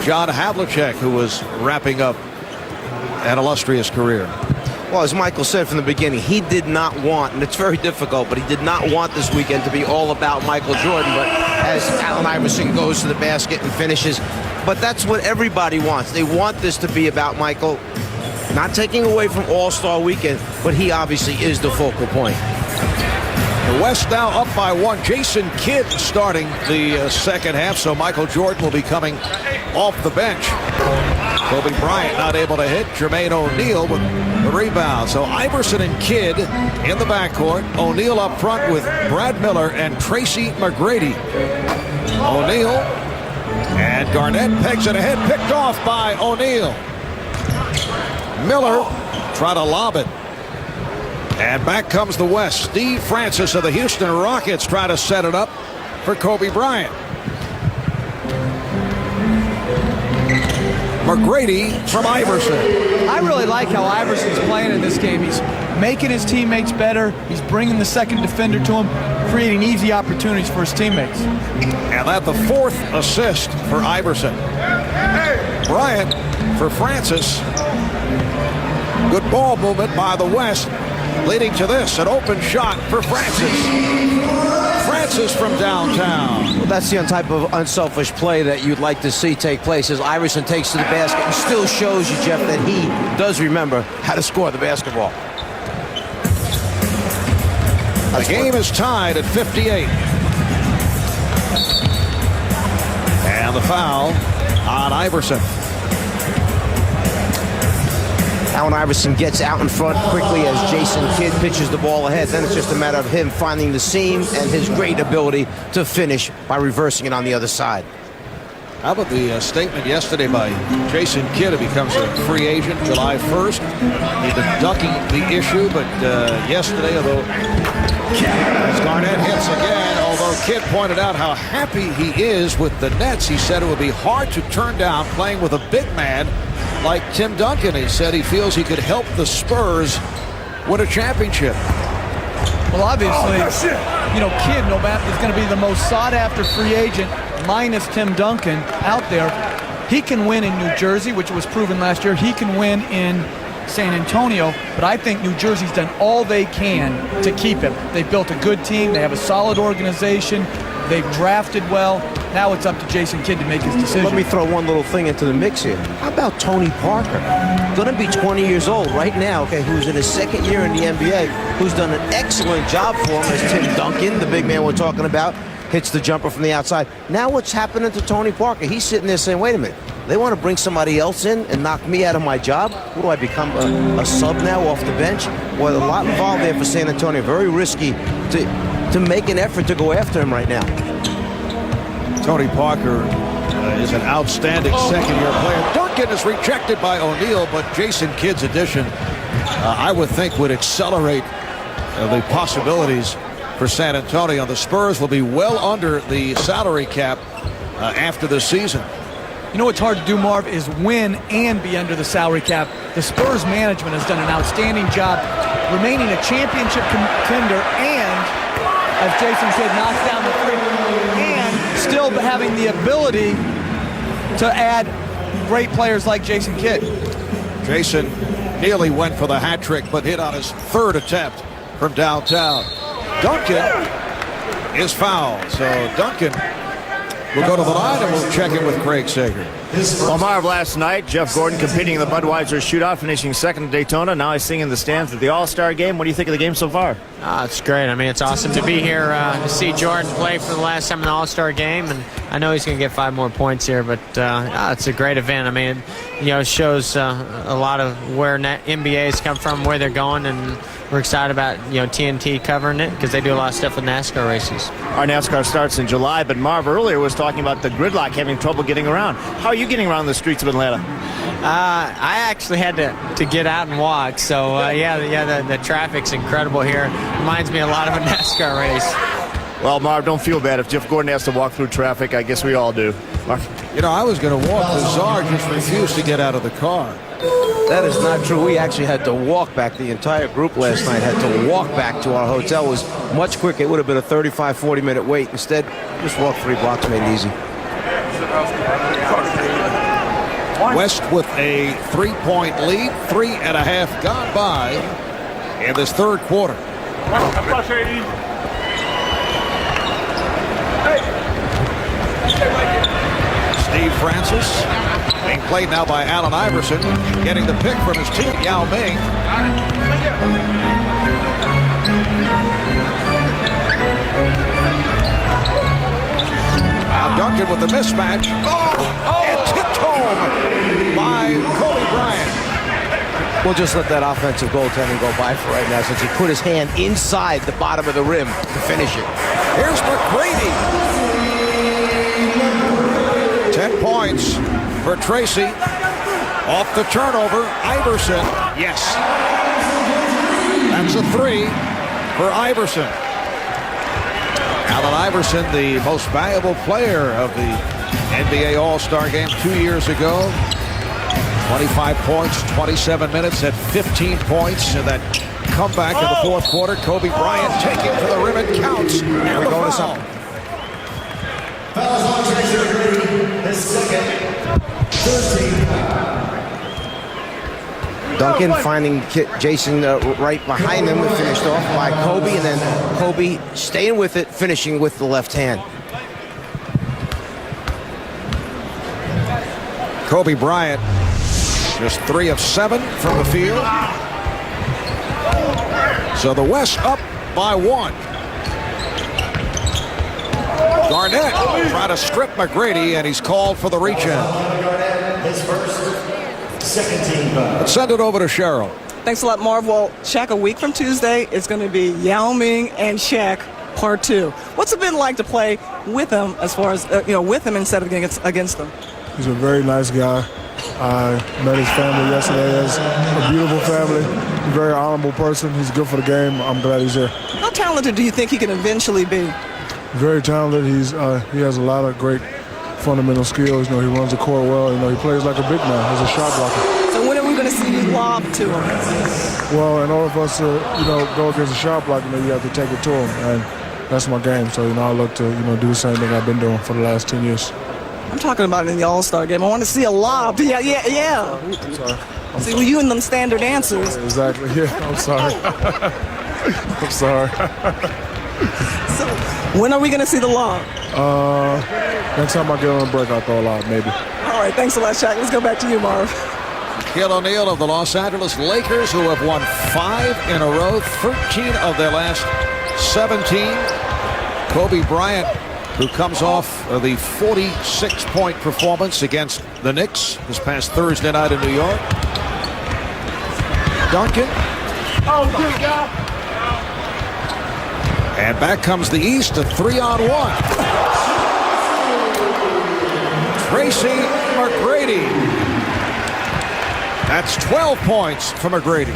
A: John Havlicek, who was wrapping up an illustrious career.
B: Well, as Michael said from the beginning, he did not want, and it's very difficult, but he did not want this weekend to be all about Michael Jordan. But as Allen Iverson goes to the basket and finishes, but that's what everybody wants. They want this to be about Michael, not taking away from All-Star Weekend, but he obviously is the focal point.
A: The West now up by 1. Jason Kidd starting the second half, so Michael Jordan will be coming off the bench. Kobe Bryant not able to hit. Jermaine O'Neal with the rebound. So Iverson and Kidd in the backcourt. O'Neal up front with Brad Miller and Tracy McGrady. O'Neal and Garnett pegs it ahead. Picked off by O'Neal. Miller try to lob it. And back comes the West. Steve Francis of the Houston Rockets try to set it up for Kobe Bryant. McGrady from Iverson.
H: I really like how Iverson's playing in this game. He's making his teammates better. He's bringing the second defender to him, creating easy opportunities for his teammates.
A: And that the 4th assist for Iverson. Bryant for Francis. Good ball movement by the West, leading to this, an open shot for Francis. Francis from downtown.
B: Well, that's the type of unselfish play that you'd like to see take place as Iverson takes to the basket and still shows you, Jeff, that he does remember how to score the basketball.
A: The game is tied at 58. And the foul on Iverson.
B: Allen Iverson gets out in front quickly as Jason Kidd pitches the ball ahead. Then it's just a matter of him finding the seam and his great ability to finish by reversing it on the other side.
A: How about the statement yesterday by Jason Kidd? He becomes a free agent July 1st. He's been ducking the issue, but yesterday, although as Garnett hits again, although Kidd pointed out how happy he is with the Nets, he said it would be hard to turn down playing with a big man like Tim Duncan. He said he feels he could help the Spurs win a championship.
H: Well, obviously, Kidd, no matter, is going to be the most sought-after free agent, minus Tim Duncan, out there. He can win in New Jersey, which was proven last year. He can win in San Antonio, but I think New Jersey's done all they can to keep him. They've built a good team. They have a solid organization. They've drafted well. Now it's up to Jason Kidd to make his decision.
B: Let me throw one little thing into the mix here. How about Tony Parker? Going to be 20 years old right now, okay, who's in his second year in the NBA, who's done an excellent job for him as Tim Duncan, the big man we're talking about, hits the jumper from the outside. Now what's happening to Tony Parker? He's sitting there saying, wait a minute, they want to bring somebody else in and knock me out of my job? What do I become, a sub now off the bench? Well, a lot involved there for San Antonio. Very risky to make an effort to go after him right now.
A: Tony Parker is an outstanding second-year player. Duncan is rejected by O'Neal, but Jason Kidd's addition, I would think, would accelerate the possibilities for San Antonio. The Spurs will be well under the salary cap after the season.
H: You know what's hard to do, Marv, is win and be under the salary cap. The Spurs management has done an outstanding job remaining a championship contender and, as Jason said, knocks down the three, and still having the ability to add great players like Jason Kidd.
A: Jason nearly went for the hat trick, but hit on his third attempt from downtown. Duncan is fouled, so Duncan will go to the line and we'll check in with Craig Sager.
D: Well, Marv, last night, Jeff Gordon competing in the Budweiser Shootout, finishing second at Daytona. Now he's singing in the stands at the All-Star Game. What do you think of the game so far?
I: It's great. I mean, it's awesome to be here to see Jordan play for the last time in the All-Star Game, and I know he's going to get 5 more points here, but it's a great event. I mean, it shows a lot of where NBA's come from, where they're going, and we're excited about TNT covering it because they do a lot of stuff with NASCAR races.
D: Our NASCAR starts in July, but Marv earlier was talking about the gridlock, having trouble getting around. How are you getting around the streets of Atlanta?
I: I actually had to get out and walk, so the traffic's incredible here. Reminds me a lot of a NASCAR race.
D: Well, Marv, don't feel bad. If Jeff Gordon has to walk through traffic, I guess we all do. Marv.
A: I was going to walk. Czar just refused to get out of the car.
B: That is not true. We actually had to walk back. The entire group last night had to walk back to our hotel. It was much quicker. It would have been a 35, 40-minute wait. Instead, just walk 3 blocks, made it easy.
A: West with a 3-point lead, 3.5 gone by in this third quarter. Steve Francis being played now by Allen Iverson, getting the pick from his team, Yao Ming. Now Duncan with the mismatch. And tipped home by Kobe Bryant.
B: We'll just let that offensive goaltending go by for right now since he put his hand inside the bottom of the rim to finish it.
A: Here's McGrady. 10 points for Tracy. Off the turnover, Iverson. Yes. That's a 3 for Iverson. Allen Iverson, the most valuable player of the NBA All-Star Game 2 years ago. 25 points, 27 minutes at 15 points. And that comeback in the fourth quarter. Kobe Bryant taking to the rim. It counts. And the foul.
B: Duncan finding Jason right behind him, finished off by Kobe, and then Kobe staying with it, finishing with the left hand.
A: Kobe Bryant just 3 of 7 from the field. So the West up by 1. Garnett trying to strip McGrady, and he's called for the reach-in. Let's send it over to Cheryl.
F: Thanks a lot, Marv. Well, Shaq, a week from Tuesday, it's going to be Yao Ming and Shaq Part 2. What's it been like to play with him, as far as with him instead of against them?
J: He's a very nice guy. I met his family yesterday. It's a beautiful family. He's a very honorable person. He's good for the game. I'm glad he's here.
F: How talented do you think he can eventually be?
J: Very talented. He has a lot of great fundamental skills. He runs the court well. He plays like a big man. He's a shot blocker.
F: So when are we going to see you lob to him?
J: Well, in order for us to go against a shot blocker, you have to take it to him, and that's my game. So I look to do the same thing I've been doing for the last 10 years.
F: I'm talking about in the All-Star game. I want to see a lob. Yeah.
J: I'm sorry.
F: See, well, you and them standard answers.
J: Exactly. Yeah. I'm sorry. I'm sorry.
F: So When are we going to see the long?
J: Next time I get on a break, I'll throw a lot, maybe.
F: All right, thanks a lot, Shaq. Let's go back to you, Marv.
A: Shaquille O'Neal of the Los Angeles Lakers, who have won 5 in a row, 13 of their last 17. Kobe Bryant, who comes off the 46-point performance against the Knicks this past Thursday night in New York. Duncan. And back comes the East, a 3-on-1. Tracy McGrady. That's 12 points for McGrady.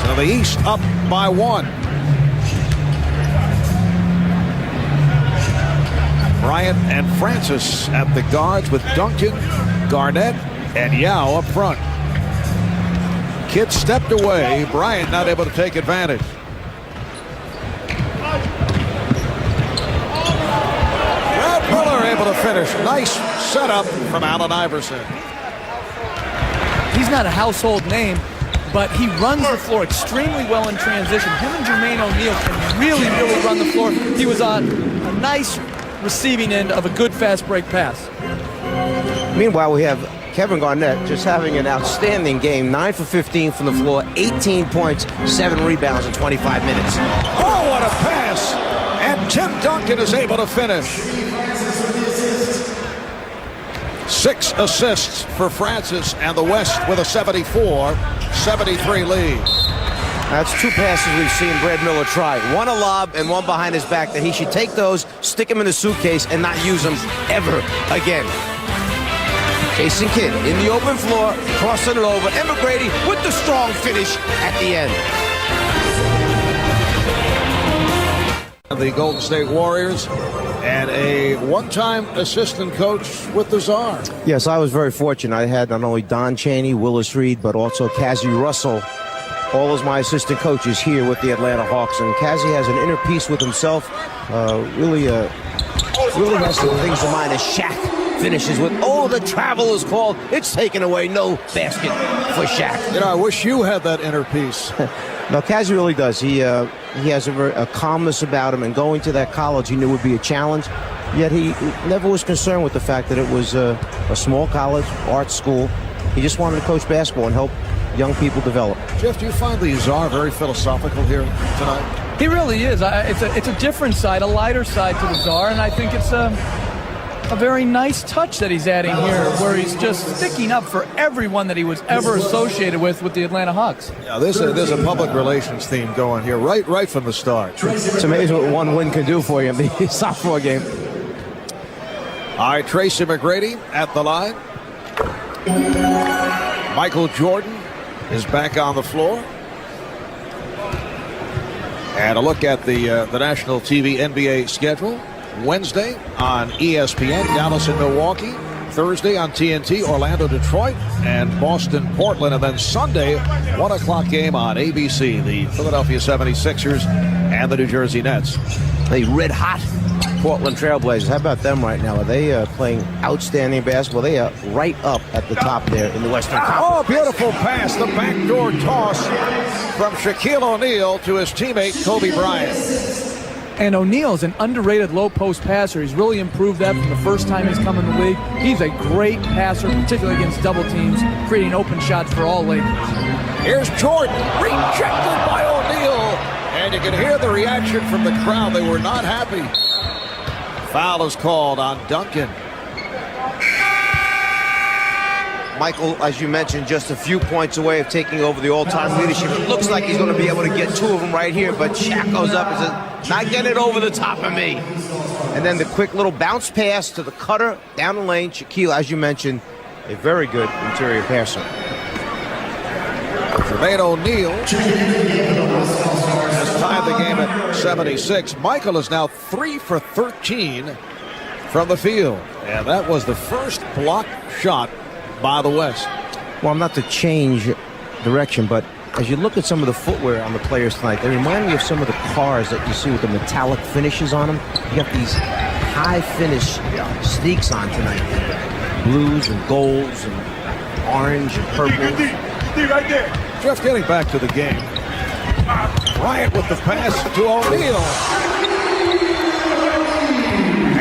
A: So the East up by 1. Bryant and Francis at the guards with Duncan, Garnett, and Yao up front. Kidd stepped away. Bryant not able to take advantage. Brad Miller able to finish. Nice setup from Allen Iverson.
H: He's not a household name, but he runs the floor extremely well in transition. Him and Jermaine O'Neal can really run the floor. He was on a nice receiving end of a good fast break pass.
B: Meanwhile, we have Kevin Garnett just having an outstanding game. 9 for 15 from the floor, 18 points, 7 rebounds in 25 minutes.
A: Oh, what a pass! And Tim Duncan is able to finish. 6 assists for Francis, and the West with a 74-73 lead.
B: That's 2 passes we've seen Brad Miller try. One a lob and one behind his back that he should take those, stick them in the suitcase, and not use them ever again. Jason Kidd in the open floor, crossing it over. And McGrady with the strong finish at the end.
A: The Golden State Warriors and a one-time assistant coach with the Czar.
B: Yes, I was very fortunate. I had not only Don Chaney, Willis Reed, but also Cazzie Russell, all as my assistant coaches here with the Atlanta Hawks. And Cazzie has an inner peace with himself. Really has some things in mind as Shaq finishes with, oh, the travel is called. It's taken away. No basket for Shaq.
A: You know, I wish you had that inner peace.
B: No, Cazzie really does. He has a calmness about him, and going to that college he knew would be a challenge. Yet he never was concerned with the fact that it was a small college, art school. He just wanted to coach basketball and help young people develop.
A: Jeff, do you find the Czar very philosophical here tonight?
H: He really is. It's a different side, a lighter side to the Czar, and I think it's a very nice touch that he's adding here, where he's just sticking up for everyone that he was ever associated with the Atlanta Hawks.
A: Yeah, there's a public relations theme going here right from the start.
B: It's amazing what one win can do for you in the sophomore game.
A: All right, Tracy McGrady at the line. Michael Jordan is back on the floor. And a look at the national TV NBA schedule. Wednesday on ESPN, Dallas and Milwaukee. Thursday on TNT, Orlando, Detroit, and Boston, Portland. And then Sunday, 1 o'clock game on ABC, the Philadelphia 76ers and the New Jersey Nets.
B: The red-hot Portland Trailblazers. How about them right now? Are they playing outstanding basketball? They are right up at the top there in the Western Conference.
A: Oh, beautiful pass. The backdoor toss from Shaquille O'Neal to his teammate Kobe Bryant.
H: And O'Neal's an underrated low-post passer. He's really improved that from the first time he's come in the league. He's a great passer, particularly against double teams, creating open shots for all Lakers.
A: Here's Jordan, rejected by O'Neal. And you can hear the reaction from the crowd. They were not happy. Foul is called on Duncan.
B: Michael, as you mentioned, just a few points away of taking over the all-time leadership. It looks like he's going to be able to get 2 of them right here, but Shaq goes up and says, not getting it over the top of me. And then the quick little bounce pass to the cutter down the lane. Shaquille, as you mentioned, a very good interior passer.
A: Jermaine O'Neal has tied the game at 76. Michael is now 3 for 13 from the field. And that was the first block shot by the West.
B: Well, not to change direction, but as you look at some of the footwear on the players tonight, they remind me of some of the cars that you see with the metallic finishes on them. You got these high finish sneaks on tonight. Blues and golds and orange and purple.
A: Right there. Jeff, getting back to the game. Bryant with the pass to O'Neal.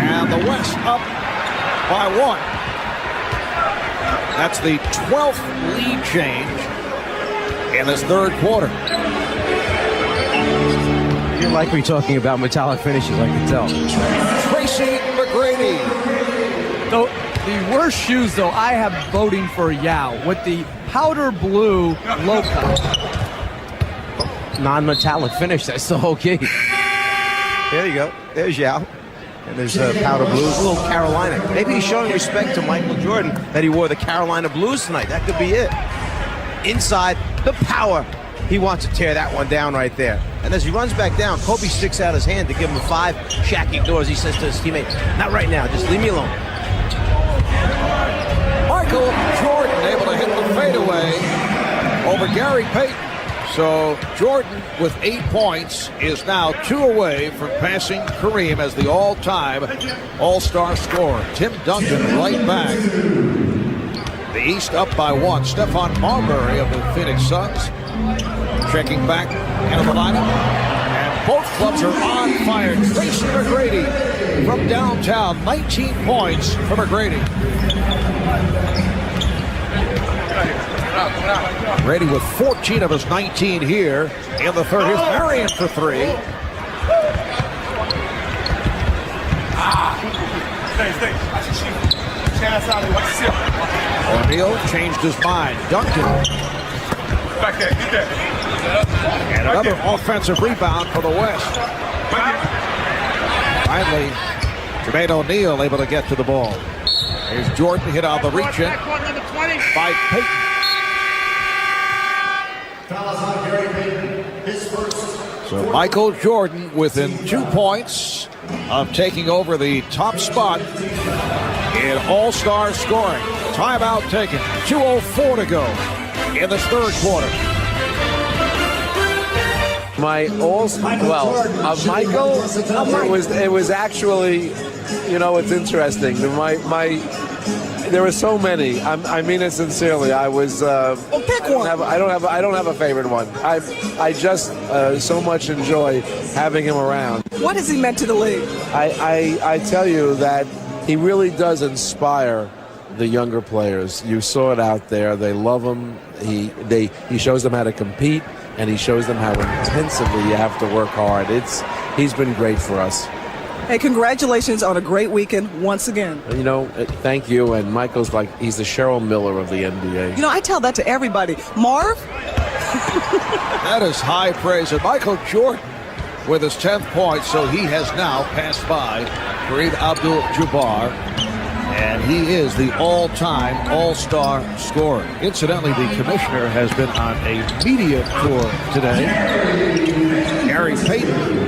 A: And the West up by 1. That's the 12th lead change in this third quarter.
B: You're likely talking about metallic finishes, I can tell.
A: Tracy McGrady.
H: Though the worst shoes, though, I have voting for Yao with the powder blue low cut.
B: Non-metallic finish, that's the whole key. There you go. There's Yao. And there's powder blues, a little Carolina. Maybe he's showing respect to Michael Jordan that he wore the Carolina blues tonight. That could be it. Inside, the power. He wants to tear that one down right there. And as he runs back down, Kobe sticks out his hand to give him a 5. Shaq ignores. He says to his teammate, not right now, just leave me alone.
A: Michael Jordan able to hit the fadeaway over Gary Payton. So Jordan with 8 points is now 2 away from passing Kareem as the all-time all-star scorer. Tim Duncan right back. The East up by 1. Stephon Marbury of the Phoenix Suns checking back into the lineup. And both clubs are on fire. Tracy McGrady from downtown. 19 points for McGrady. Brady with 14 of his 19 here in the third. Here's Marion for 3. O'Neal changed his mind. Duncan. And another offensive rebound for the West. Finally, Jermaine O'Neal able to get to the ball. Here's Jordan hit on the reach-in by Payton. So Michael Jordan within 2 points of taking over the top spot in all-star scoring. Timeout taken. 2:04 to go in this third quarter.
K: Michael, it was actually, you know, it's interesting. There were so many. I mean it sincerely. I was.
F: Pick one.
K: I don't have a favorite one. I just so much enjoy having him around.
F: What has he meant to the league?
K: I tell you that he really does inspire the younger players. You saw it out there. They love him. He shows them how to compete, and he shows them how intensively you have to work hard. He's been great for us.
F: Hey, congratulations on a great weekend once again.
K: You know, thank you. And Michael's he's the Cheryl Miller of the NBA.
F: You know, I tell that to everybody. Marv?
A: That is high praise. And Michael Jordan with his 10th point, so he has now passed by Kareem Abdul-Jabbar, and he is the all-time all-star scorer. Incidentally, the commissioner has been on a media tour today. Gary Payton.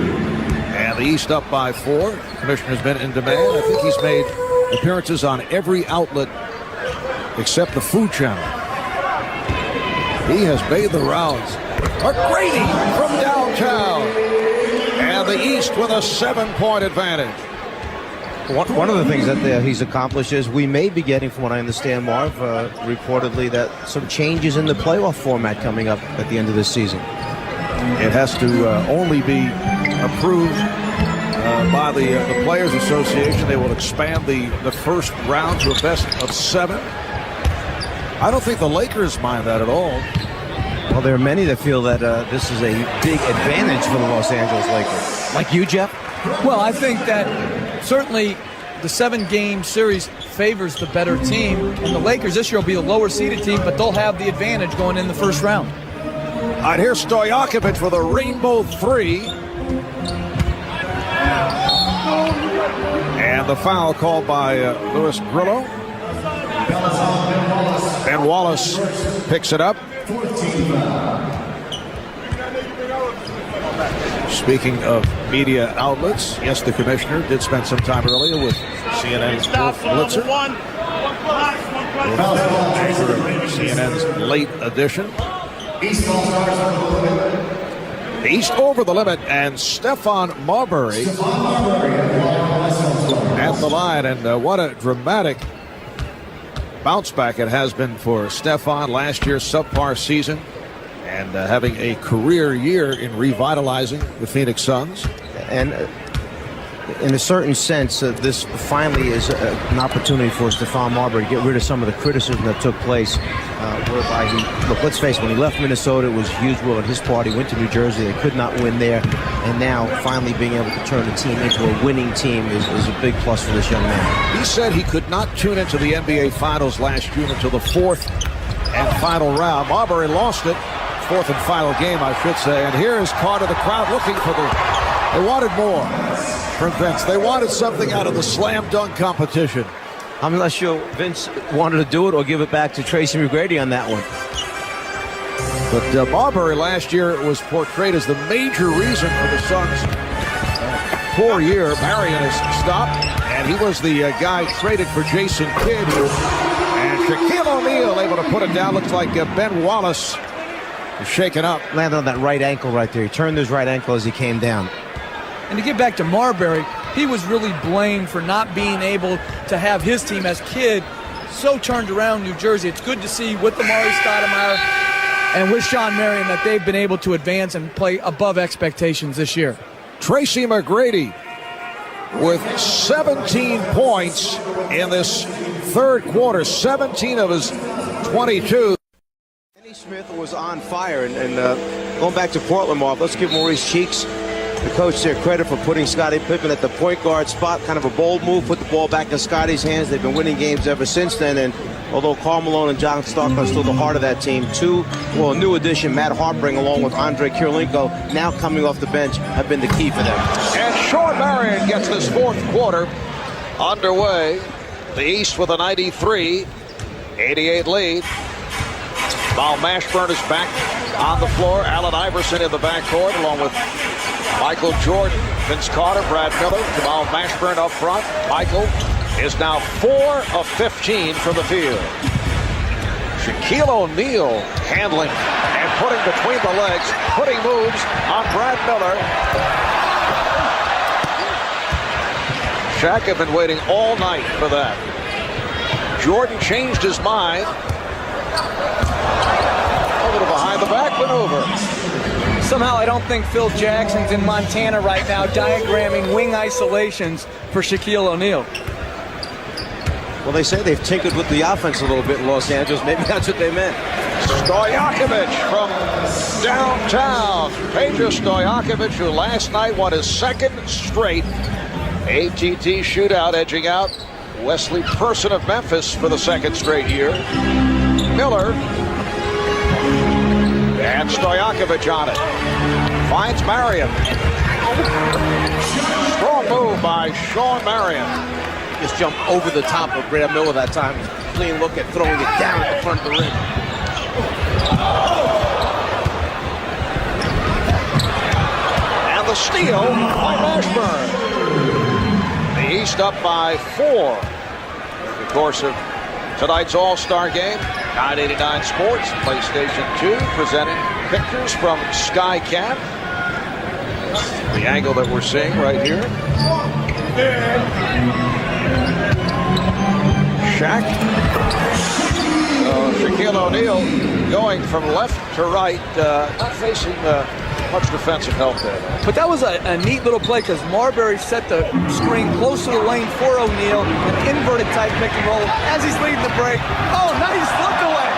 A: And the East up by 4. Commissioner's been in demand. I think he's made appearances on every outlet except the Food Channel. He has made the rounds. McGrady from downtown. And the East with a 7-point advantage.
B: One of the things that he's accomplished is we may be getting, from what I understand, Marv, reportedly that some changes in the playoff format coming up at the end of this season.
A: It has to only be approved by the Players Association. They will expand the first round to a best of 7. I don't think the Lakers mind that at all.
B: Well, there are many that feel that this is a big advantage for the Los Angeles Lakers. Like you, Jeff?
H: Well, I think that certainly the 7-game series favors the better team. And the Lakers this year will be a lower-seeded team, but they'll have the advantage going in the first round.
A: All right, here's Stojakovic with a rainbow 3. And the foul called by Louis Grillo. Ben Wallace picks it up. Speaking of media outlets, yes, the commissioner did spend some time earlier with CNN's Wolf Blitzer. CNN's late edition. East over the limit, and Stephon Marbury at the line. And what a dramatic bounce back it has been for Stephon. Last year's subpar season, and having a career year in revitalizing the Phoenix Suns.
B: And in a certain sense, this finally is an opportunity for Stephon Marbury to get rid of some of the criticism that took place, whereby look, let's face it, when he left Minnesota, it was a huge will on his part. He went to New Jersey. They could not win there. And now finally being able to turn the team into a winning team is a big plus for this young man.
A: He said he could not tune into the NBA Finals last June until the fourth and final round. Marbury lost it. Fourth and final game, I should say. And here is Carter, the crowd looking for they wanted more from Vince. They wanted something out of the slam dunk competition.
B: I'm not sure Vince wanted to do it or give it back to Tracy McGrady on that one.
A: But Marbury last year was portrayed as the major reason for the Suns' poor year. Marion has stopped, and he was the guy traded for Jason Kidd. And Shaquille O'Neal able to put it down. Looks like Ben Wallace is shaken up.
B: Landed on that right ankle right there. He turned his right ankle as he came down.
H: And to get back to Marbury, he was really blamed for not being able to have his team as Kidd so turned around New Jersey. It's good to see with Amari Stoudemire and with Sean Marion that they've been able to advance and play above expectations this year.
A: Tracy McGrady with 17 points in this third quarter, 17 of his 22.
B: Kenny Smith was on fire, and going back to Portland, Mark, let's give Maurice Cheeks, the coach, their credit for putting Scottie Pippen at the point guard spot. Kind of a bold move, put the ball back in Scottie's hands. They've been winning games ever since then, and although Karl Malone and John Stark are still the heart of that team, new addition, Matt Harpring, along with Andre Kirilenko, now coming off the bench, have been the key for them.
A: And Sean Marion gets this fourth quarter underway. The East with a 93-88 lead. Mal Mashburn is back on the floor. Allen Iverson in the backcourt, along with Michael Jordan, Vince Carter, Brad Miller, Jamal Mashburn up front. Michael is now 4 of 15 from the field. Shaquille O'Neal handling and putting between the legs, putting moves on Brad Miller. Shaq had been waiting all night for that. Jordan changed his mind. A little behind the back maneuver.
H: Somehow I don't think Phil Jackson's in Montana right now diagramming wing isolations for Shaquille O'Neal.
B: Well, they say they've tinkered with the offense a little bit in Los Angeles. Maybe that's what they meant.
A: Stojakovic from downtown. Peja Stojakovic, who last night won his second straight ATT shootout, edging out Wesley Person of Memphis for the second straight year. Miller and Stojakovic on it. Finds Marion. Strong move by Sean Marion.
B: Just jumped over the top of Brad Miller that time. Clean look at throwing it down at the front of the rim.
A: And the steal by Mashburn. The East up by 4 in the course of tonight's All-Star game. 989 Sports, PlayStation 2, presenting pictures from SkyCap. The angle that we're seeing right here. Shaq. Shaquille O'Neal going from left to right, not facing much defensive help there.
H: But that was a neat little play because Marbury set the screen close to the lane for O'Neal, an inverted type pick and roll as he's leading the break. Oh, nice look away.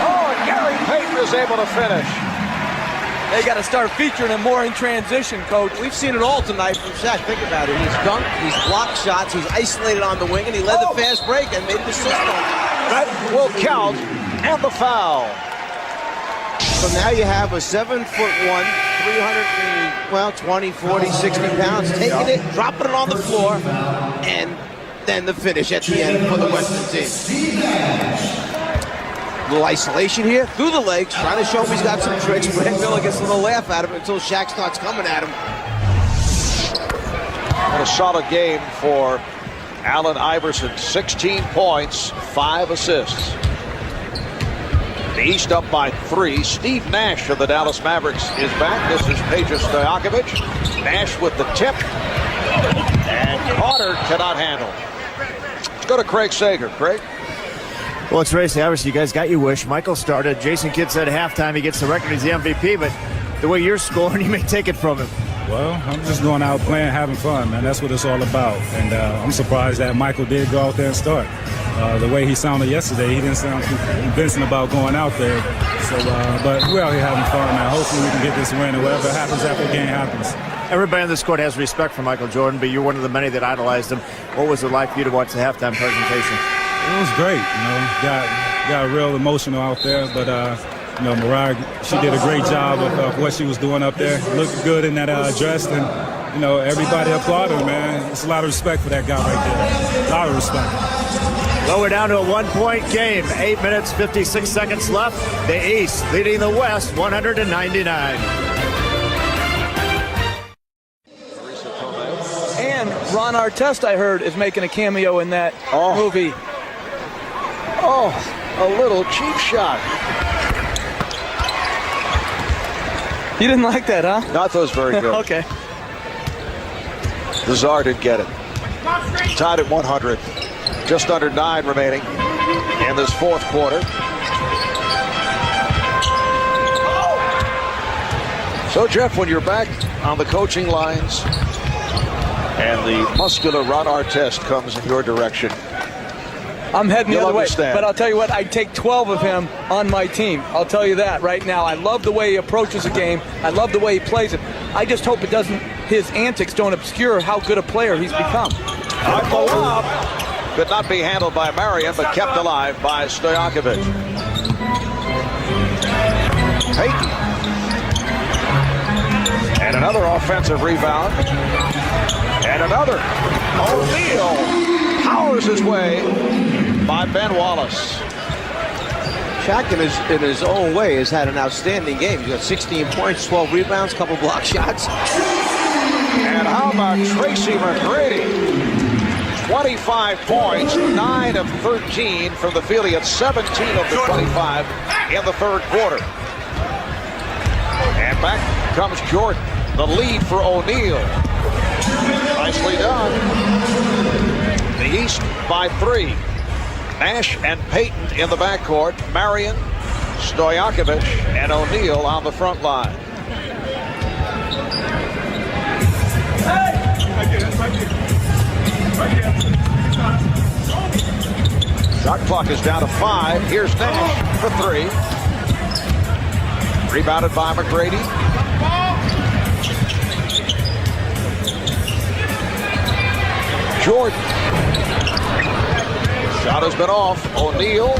A: Oh, and Gary Payton is able to finish.
H: They got to start featuring him more in transition, Coach.
B: We've seen it all tonight from Shaq. Think about it. He's dunked, he's blocked shots, he's isolated on the wing, and he led the fast break and made the system.
A: That will count, and the foul.
B: So now you have a 7'1", 20, 40, 60 pounds, taking it, dropping it on the floor, and then the finish at the end for the Western team. Little isolation here, through the legs, trying to show him he's got some tricks. Brad Miller gets a little laugh at him until Shaq starts coming at him.
A: And a solid game for Allen Iverson. 16 points, 5 assists. The East up by 3. Steve Nash of the Dallas Mavericks is back. This is Peja Stojakovic. Nash with the tip. And Carter cannot handle. Let's go to Craig Sager. Craig?
D: Well, it's Tracy. Obviously, you guys got your wish. Michael started. Jason Kidd said at halftime he gets the record. He's the MVP, but the way you're scoring, you may take it from him.
L: Well, I'm just going out playing, having fun, man. That's what it's all about. And I'm surprised that Michael did go out there and start. The way he sounded yesterday, he didn't sound convincing about going out there. So, but we're out here having fun, man. Hopefully we can get this win, and whatever happens after the game happens.
D: Everybody on this court has respect for Michael Jordan, but you're one of the many that idolized him. What was it like for you to watch the halftime presentation?
L: It was great, you know. Got real emotional out there, but you know, Mariah, she did a great job of what she was doing up there. Looked good in that dress, and you know, everybody applauded her, man. It's a lot of respect for that guy right there. A lot of respect.
D: Well, we're down to a 1-point game. 8 minutes, 56 seconds left. The East leading the West, 100-99.
C: And Ron Artest, I heard, is making a cameo in that movie.
A: Oh, a little cheap shot.
C: You didn't like that, huh?
A: No, I thought it was very good.
C: Okay.
A: The Czar did get it. Tied at 100. Just under 9 remaining in this fourth quarter. So, Jeff, when you're back on the coaching lines and the muscular Ron Artest comes in your direction,
C: I'm heading the other way.
A: Understand.
C: But I'll tell you what, I'd take 12 of him on my team. I'll tell you that right now. I love the way he approaches a game. I love the way he plays it. I just hope it doesn't, his antics don't obscure how good a player he's become.
A: Could not be handled by Marion, but kept alive by Stojakovic. Payton. And another offensive rebound. And another. O'Neal powers his way by Ben Wallace.
B: Shaq, in his own way, has had an outstanding game. He's got 16 points, 12 rebounds, couple block shots.
A: And how about Tracy McGrady? 25 points, 9 of 13 from the field. He had 17 of the 25 in the third quarter. And back comes Jordan. The lead for O'Neal. Nicely done. The East by 3. Nash and Payton in the backcourt. Marion, Stojakovic, and O'Neal on the front line. Shot clock is down to 5. Here's Nash for 3. Rebounded by McGrady. Jordan. Shot has been off. O'Neal.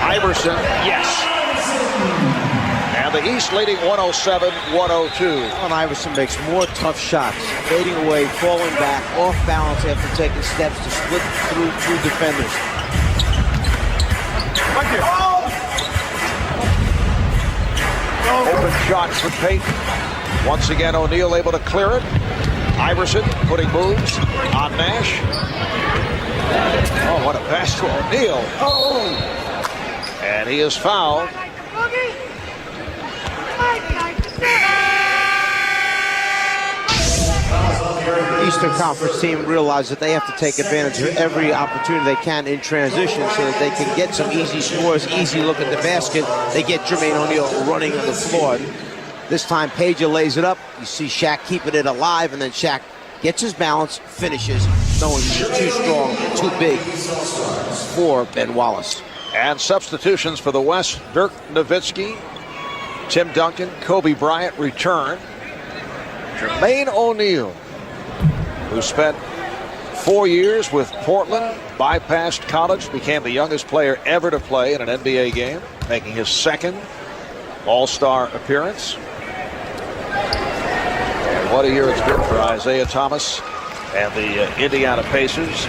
A: Iverson. Yes. And the East leading 107-102.
B: Allen Iverson makes more tough shots, fading away, falling back, off balance after taking steps to split through two defenders.
A: Open shot for Payton. Once again, O'Neal able to clear it. Iverson putting moves on Nash. Oh, what a pass to O'Neal. And he is fouled.
B: Eastern Conference team realizes that they have to take advantage of every opportunity they can in transition so that they can get some easy scores, easy look at the basket. They get Jermaine O'Neal running on the floor. This time, Peja lays it up. You see Shaq keeping it alive, and then Shaq gets his balance, finishes, knowing he's too strong, too big for Ben Wallace.
A: And substitutions for the West. Dirk Nowitzki, Tim Duncan, Kobe Bryant return. Jermaine O'Neal, who spent 4 years with Portland, bypassed college, became the youngest player ever to play in an NBA game, making his second All-Star appearance. And what a year it's been for Isaiah Thomas and the Indiana Pacers.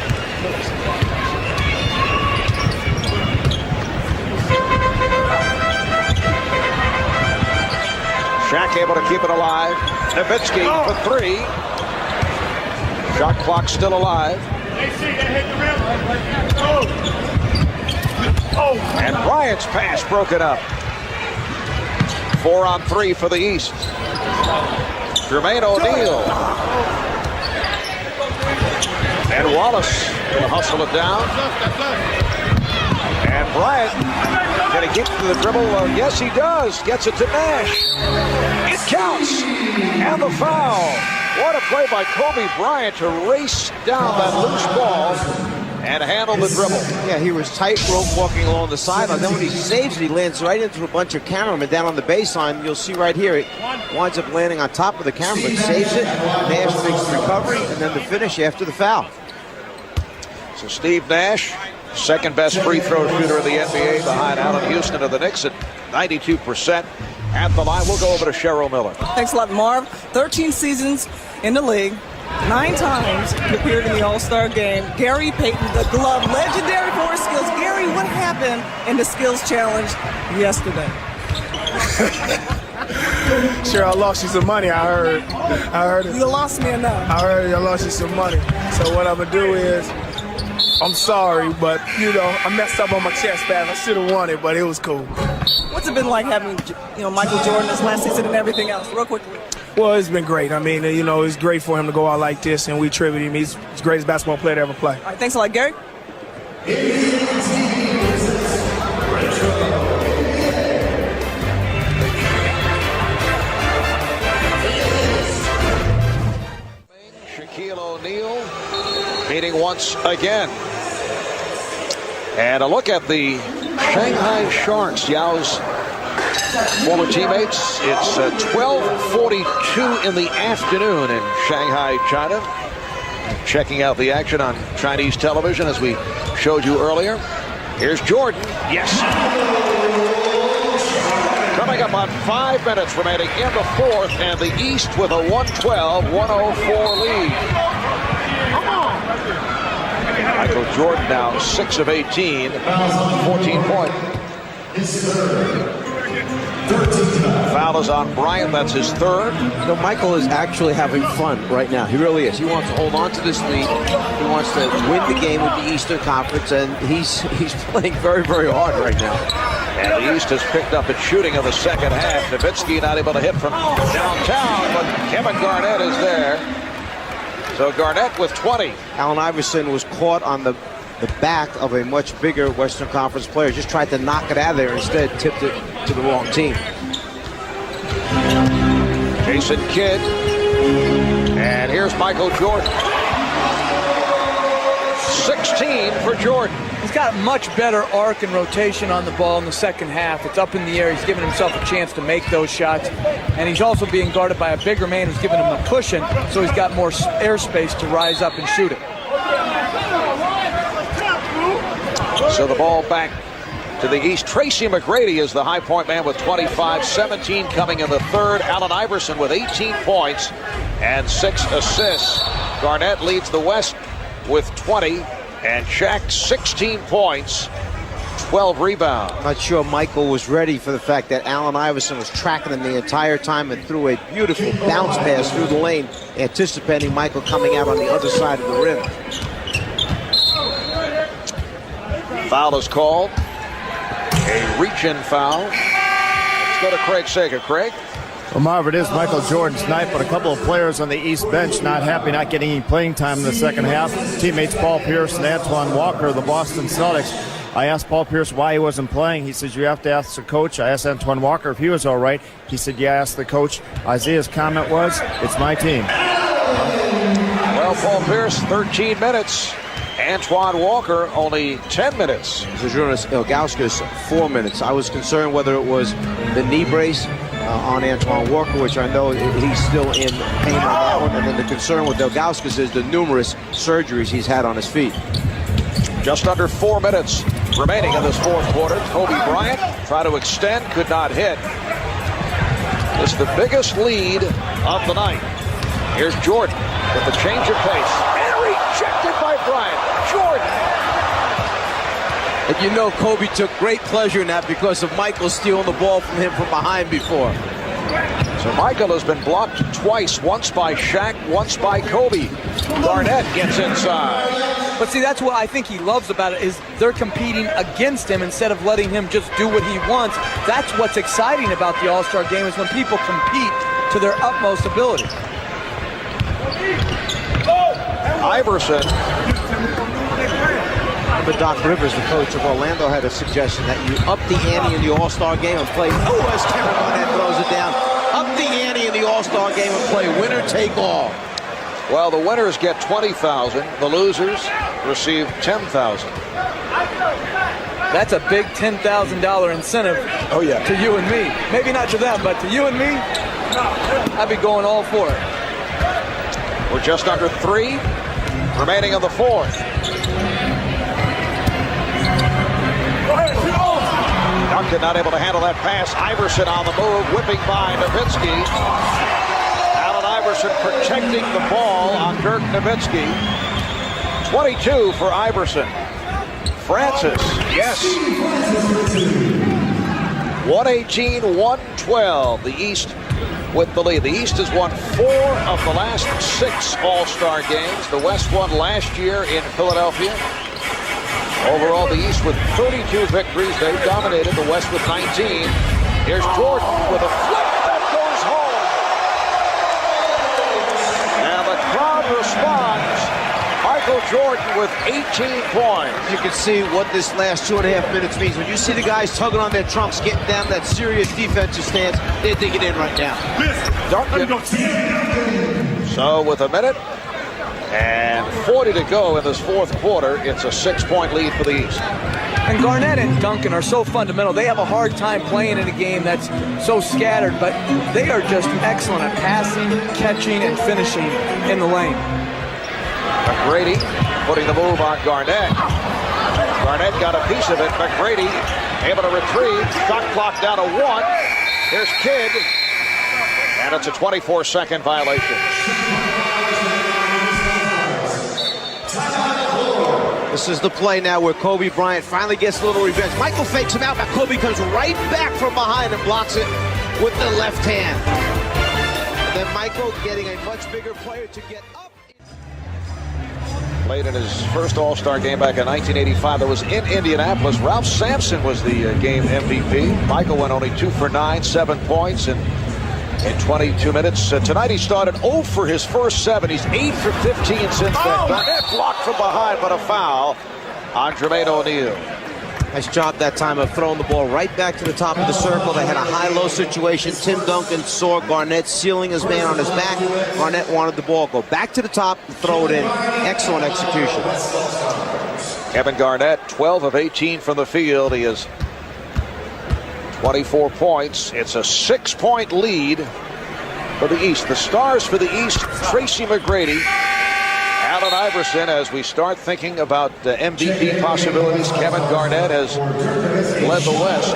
A: Shaq able to keep it alive. Nowitzki for 3. Shot clock still alive. And Bryant's pass broken up. 4 on 3 for the East. Jermaine O'Neal. And Wallace will hustle it down. Bryant, can he get to the dribble? Yes, he does. Gets it to Nash. It counts. And the foul. What a play by Kobe Bryant to race down that loose ball and handle the dribble.
B: Yeah, he was tightrope walking along the sideline. Then when he saves it, he lands right into a bunch of cameramen down on the baseline. You'll see right here, it winds up landing on top of the cameraman, saves it. Nash makes the recovery, and then the finish after the foul.
A: So Steve Nash, second best free throw shooter in the NBA behind Allen Houston of the Knicks at 92%. At the line, we'll go over to Cheryl Miller.
F: Thanks a lot, Marv. 13 seasons in the league. 9 times he appeared in the All-Star game. Gary Payton, the glove, legendary for his skills. Gary, what happened in the skills challenge yesterday?
J: Sure, I lost you some money, I heard it.
F: You lost me enough.
J: I heard I lost you some money. So what I'm going to do is, I'm sorry, but, I messed up on my chest pad. I should have won it, but it was cool.
F: What's it been like having, Michael Jordan this last season and everything else? Real quickly.
J: Well, it's been great. I mean, it's great for him to go out like this, and we tribute him. He's the greatest basketball player to ever play.
F: All right, thanks a lot, Gary.
A: Shaquille O'Neal meeting once again. And a look at the Shanghai Sharks, Yao's former teammates. It's 12:42 in the afternoon in Shanghai, China. Checking out the action on Chinese television as we showed you earlier. Here's Jordan. Yes. Coming up on 5 minutes remaining in the fourth, and the East with a 112-104 lead. Michael Jordan now 6 of 18, 14 points. Foul is on Bryant. That's his third.
B: Michael is actually having fun right now. He really is. He wants to hold on to this lead. He wants to win the game with the Eastern Conference, and he's playing very, very hard right now.
A: And the East has picked up its shooting in the second half. Nowitzki not able to hit from downtown, but Kevin Garnett is there. So Garnett with 20.
B: Allen Iverson was caught on the back of a much bigger Western Conference player. Just tried to knock it out of there. Instead, tipped it to the wrong team.
A: Jason Kidd. And here's Michael Jordan. 16 for Jordan.
C: He's got much better arc and rotation on the ball in the second half. It's up in the air. He's giving himself a chance to make those shots. And he's also being guarded by a bigger man who's giving him a cushion, so he's got more airspace to rise up and shoot it.
A: So the ball back to the East. Tracy McGrady is the high point man with 25, 17 coming in the third. Allen Iverson with 18 points and 6 assists. Garnett leads the West with 20, and Shaq 16 points, 12 rebounds.
B: I'm not sure Michael was ready for the fact that Allen Iverson was tracking him the entire time and threw a beautiful bounce pass through the lane, anticipating Michael coming out on the other side of the rim.
A: Foul is called. A reach-in foul. Let's go to Craig Sager. Craig?
D: Well, Marv, it is Michael Jordan's night, but a couple of players on the East bench not happy, not getting any playing time in the second half. Teammates Paul Pierce and Antoine Walker, the Boston Celtics. I asked Paul Pierce why he wasn't playing. He says, you have to ask the coach. I asked Antoine Walker if he was all right. He said, yeah, ask the coach. Isaiah's comment was, it's my team.
A: Well, Paul Pierce, 13 minutes. Antoine Walker, only 10 minutes.
B: Zydrunas Ilgauskas, 4 minutes. I was concerned whether it was the knee brace on Antoine Walker, which I know he's still in pain on that one. And then the concern with Ilgauskas is the numerous surgeries he's had on his feet.
A: Just under 4 minutes remaining in this fourth quarter. Kobe Bryant tried to extend, could not hit. It's the biggest lead of the night. Here's Jordan with the change of pace. And rejected by Bryant. Jordan.
B: And Kobe took great pleasure in that because of Michael stealing the ball from him from behind before.
A: So Michael has been blocked twice, once by Shaq, once by Kobe. Garnett gets inside.
C: But see, that's what I think he loves about it, is they're competing against him instead of letting him just do what he wants. That's what's exciting about the All-Star game, is when people compete to their utmost ability.
A: Iverson
B: remember Doc Rivers, the coach of Orlando, had a suggestion that you up the ante in the All-Star game and play, as Kevin Garnett throws it down, up the ante in the All-Star game and play winner take all.
A: Well, the winners get $20,000. The losers receive $10,000.
C: That's a big $10,000 incentive to you and me. Maybe not to them, but to you and me, I'd be going all for it.
A: We're just under 3 remaining in the 4th. Duncan not able to handle that pass. Iverson on the move, whipping by Nowitzki. Allen Iverson protecting the ball on Dirk Nowitzki. 22 for Iverson. Francis, yes. 118-112. The East with the lead. The East has won 4 of the last 6 All-Star games. The West won last year in Philadelphia. Overall, the East with 32 victories. They've dominated. The West with 19. Here's Jordan with a flip that goes home. And the crowd responds. Michael Jordan with 18 points.
B: You can see what this last 2.5 minutes means. When you see the guys tugging on their trunks, getting down that serious defensive stance, they're digging in right now.
A: Duncan. So with a minute and 40 to go in this 4th quarter, it's a 6-point lead for the East.
C: And Garnett and Duncan are so fundamental. They have a hard time playing in a game that's so scattered, but they are just excellent at passing, catching, and finishing in the lane.
A: McGrady putting the move on Garnett. Garnett got a piece of it. McGrady able to retrieve. Shot clock down to 1. Here's Kidd. And it's a 24-second violation.
B: This is the play now where Kobe Bryant finally gets a little revenge. Michael fakes him out, but Kobe comes right back from behind and blocks it with the left hand. And then Michael getting a much bigger player to get up.
A: Played in his first All-Star game back in 1985. That was in Indianapolis. Ralph Sampson was the game MVP. Michael went only 2 for 9, 7 points in 22 minutes. Tonight he started 0 for his first 7. He's 8 for 15 since then. Garnett blocked from behind, but a foul on Jermaine O'Neal.
B: Nice job that time of throwing the ball right back to the top of the circle. They had a high-low situation. Tim Duncan saw Garnett sealing his man on his back. Garnett wanted the ball go back to the top and throw it in. Excellent execution.
A: Kevin Garnett, 12 of 18 from the field. He has 24 points. It's a 6-point lead for the East. The stars for the East, Tracy McGrady, Allen Iverson. As we start thinking about MVP possibilities, Kevin Garnett has led the West.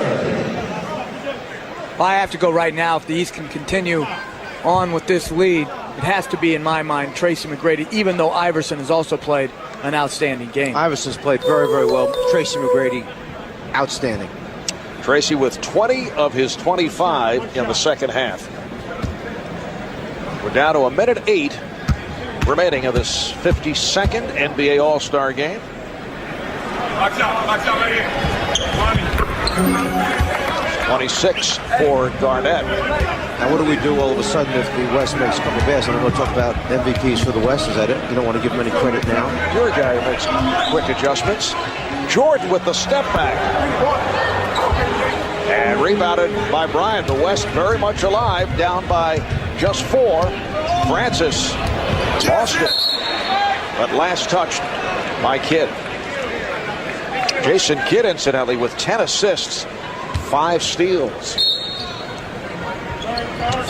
C: I have to go right now. If the East can continue on with this lead, it has to be, in my mind, Tracy McGrady, even though Iverson has also played an outstanding game.
B: Iverson's played very, very well. Tracy McGrady, outstanding.
A: Tracy with 20 of his 25 in the second half. We're down to a minute 8 remaining of this 52nd NBA All-Star game.
G: Box out right here.
A: 26 for Garnett.
B: Now, what do we do all of a sudden if the West makes a couple passes? I'm going to talk about MVPs for the West. Is that it? You don't want to give them any credit now?
A: You're a guy who makes quick adjustments. Jordan with the step back. And rebounded by Bryant. The West very much alive, down by just 4. Francis lost it, but last touched by Kidd. Jason Kidd, incidentally, with 10 assists, 5 steals.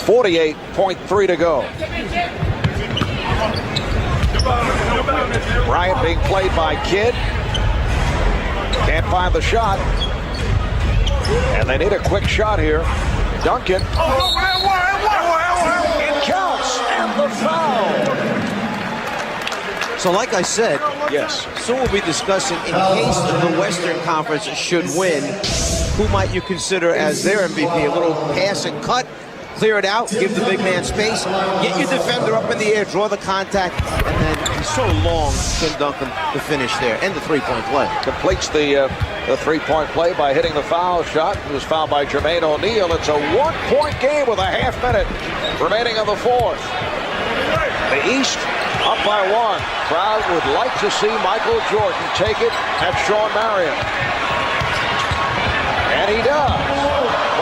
A: 48.3 to go. Bryant being played by Kidd. Can't find the shot. And they need a quick shot here. Duncan. It counts, and the foul.
B: So like I said,
A: yes.
B: Soon we'll be discussing, in case the Western Conference should win, who might you consider as their MVP? A little pass and cut, clear it out, give the big man space, get your defender up in the air, draw the contact, and then he's so long, Tim Duncan, the finish there, and the three-point play.
A: Completes the three-point play by hitting the foul shot. It was fouled by Jermaine O'Neal. It's a 1-point game with a half minute remaining in the 4th. The East up by 1. Crowd would like to see Michael Jordan take it at Shawn Marion. And he does.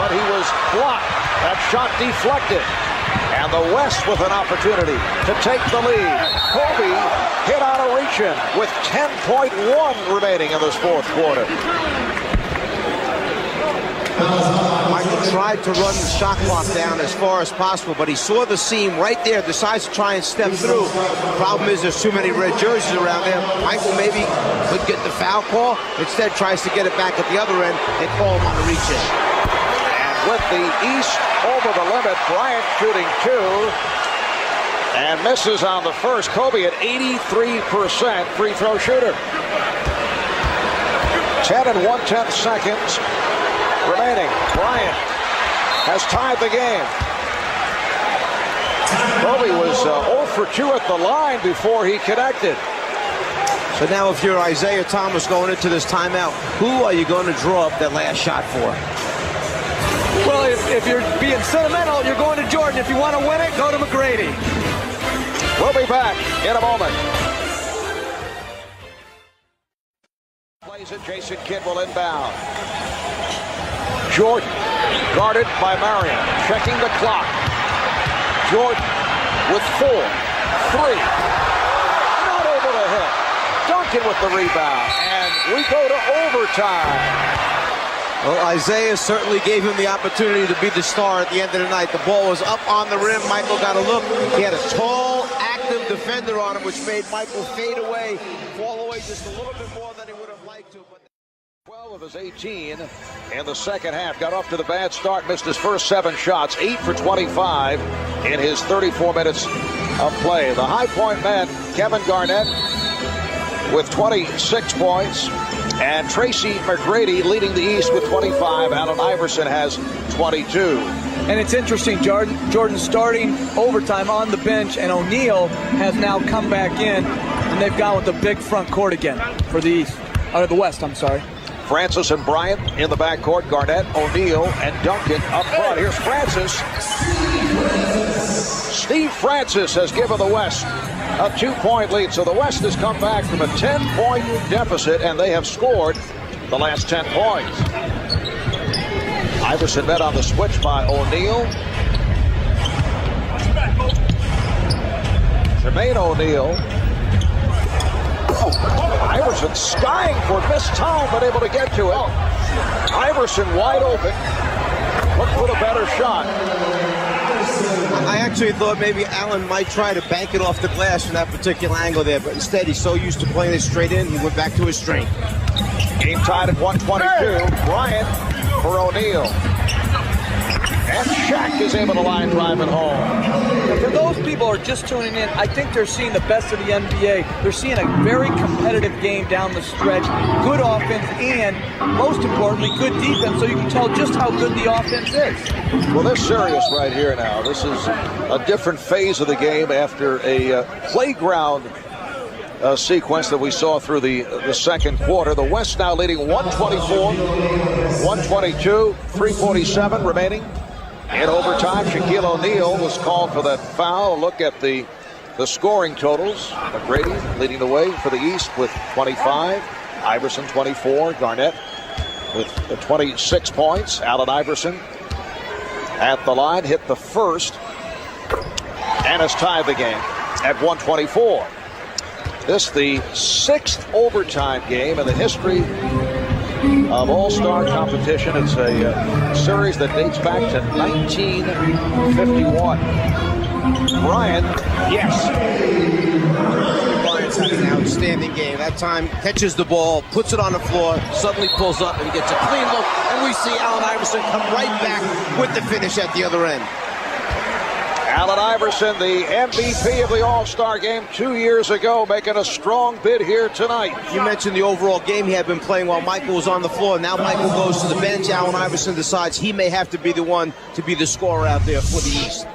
A: But he was blocked. That shot deflected. And the West with an opportunity to take the lead. Kobe hit out of reach in with 10.1 remaining in this fourth quarter.
B: Michael tried to run the shot clock down as far as possible, but he saw the seam right there, decides to try and step through. The problem is there's too many red jerseys around there. Michael maybe could get the foul call. Instead tries to get it back at the other end and call him on the reach in.
A: And with the East over the limit, Bryant shooting 2 and misses on the first. Kobe at 83% free throw shooter. 10 1/10 seconds remaining. Bryant has tied the game. Kobe was 0 for 2 at the line before he connected.
B: So now if you're Isaiah Thomas going into this timeout, who are you going to draw up that last shot for?
H: Well, if you're being sentimental, you're going to Jordan. If you want to win it, go to McGrady.
A: We'll be back in a moment. Plays it. Jason Kidd will inbound. Jordan, guarded by Marion, checking the clock. Jordan with 4, 3, not over the head. Duncan with the rebound, and we go to overtime.
B: Well, Isaiah certainly gave him the opportunity to be the star at the end of the night. The ball was up on the rim. Michael got a look. He had a tall, active defender on him, which made Michael fade away, fall away just a little bit more than he would have liked to.
A: 12 of his 18 in the second half. Got off to the bad start, missed his first 7 shots, 8 for 25 in his 34 minutes of play. The High Point man, Kevin Garnett, with 26 points, and Tracy McGrady leading the East with 25. Allen Iverson has 22.
H: And it's interesting, Jordan starting overtime on the bench, and O'Neal has now come back in, and they've gone with the big front court again for the East, or the West, I'm sorry.
A: Francis and Bryant in the backcourt. Garnett, O'Neal, and Duncan up front. Here's Francis. Steve Francis has given the West a 2-point lead. So the West has come back from a 10-point deficit, and they have scored the last 10 points. Iverson met on the switch by O'Neal. Jermaine O'Neal. Iverson skying for missed time, but able to get to it. Iverson wide open. Look for the better shot.
B: I actually thought maybe Allen might try to bank it off the glass from that particular angle there, but instead he's so used to playing it straight in, he went back to his strength.
A: Game tied at 122. Bryant for O'Neal. And Shaq is able to line drive it home.
H: Now, for those people who are just tuning in, I think they're seeing the best of the NBA. They're seeing a very competitive game down the stretch, good offense, and most importantly, good defense, so you can tell just how good the offense is.
A: Well, they're serious right here now. This is a different phase of the game after a playground sequence that we saw through the second quarter. The West now leading 124-122, 3:47 remaining. In overtime, Shaquille O'Neal was called for that foul. Look at the scoring totals. McGrady leading the way for the East with 25. Iverson 24. Garnett with 26 points. Allen Iverson at the line, hit the first, and has tied the game at 124. This the 6th overtime game in the history of All-Star competition. It's a series that dates back to 1951. Bryant, yes.
B: Bryant's had an outstanding game. That time catches the ball, puts it on the floor, suddenly pulls up and gets a clean look, and we see Allen Iverson come right back with the finish at the other end.
A: Allen Iverson, the MVP of the All-Star game 2 years ago, making a strong bid here tonight.
B: You mentioned the overall game he had been playing while Michael was on the floor. Now Michael goes to the bench. Allen Iverson decides he may have to be the one to be the scorer out there for the East.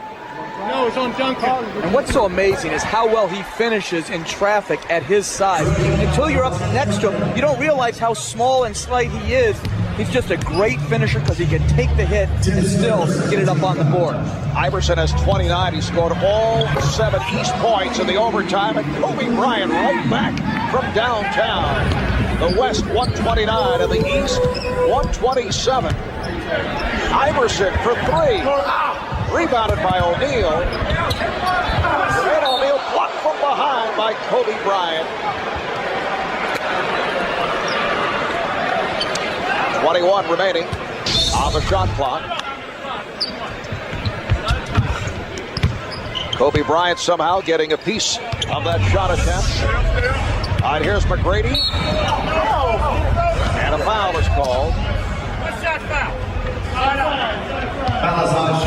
H: No, it's on Duncan. And what's so amazing is how well he finishes in traffic at his size. Until you're up next to him, you don't realize how small and slight he is.
C: He's just a great finisher because he can take the hit and still get it up on the board.
A: Iverson has 29. He scored all 7 East points in the overtime, and Kobe Bryant right back from downtown. The West 129 and the East 127. Iverson for 3. Rebounded by O'Neal. And O'Neal blocked from behind by Kobe Bryant. 21 remaining on the shot clock. Kobe Bryant somehow getting a piece of that shot attempt. All right, here's McGrady. And a foul is called.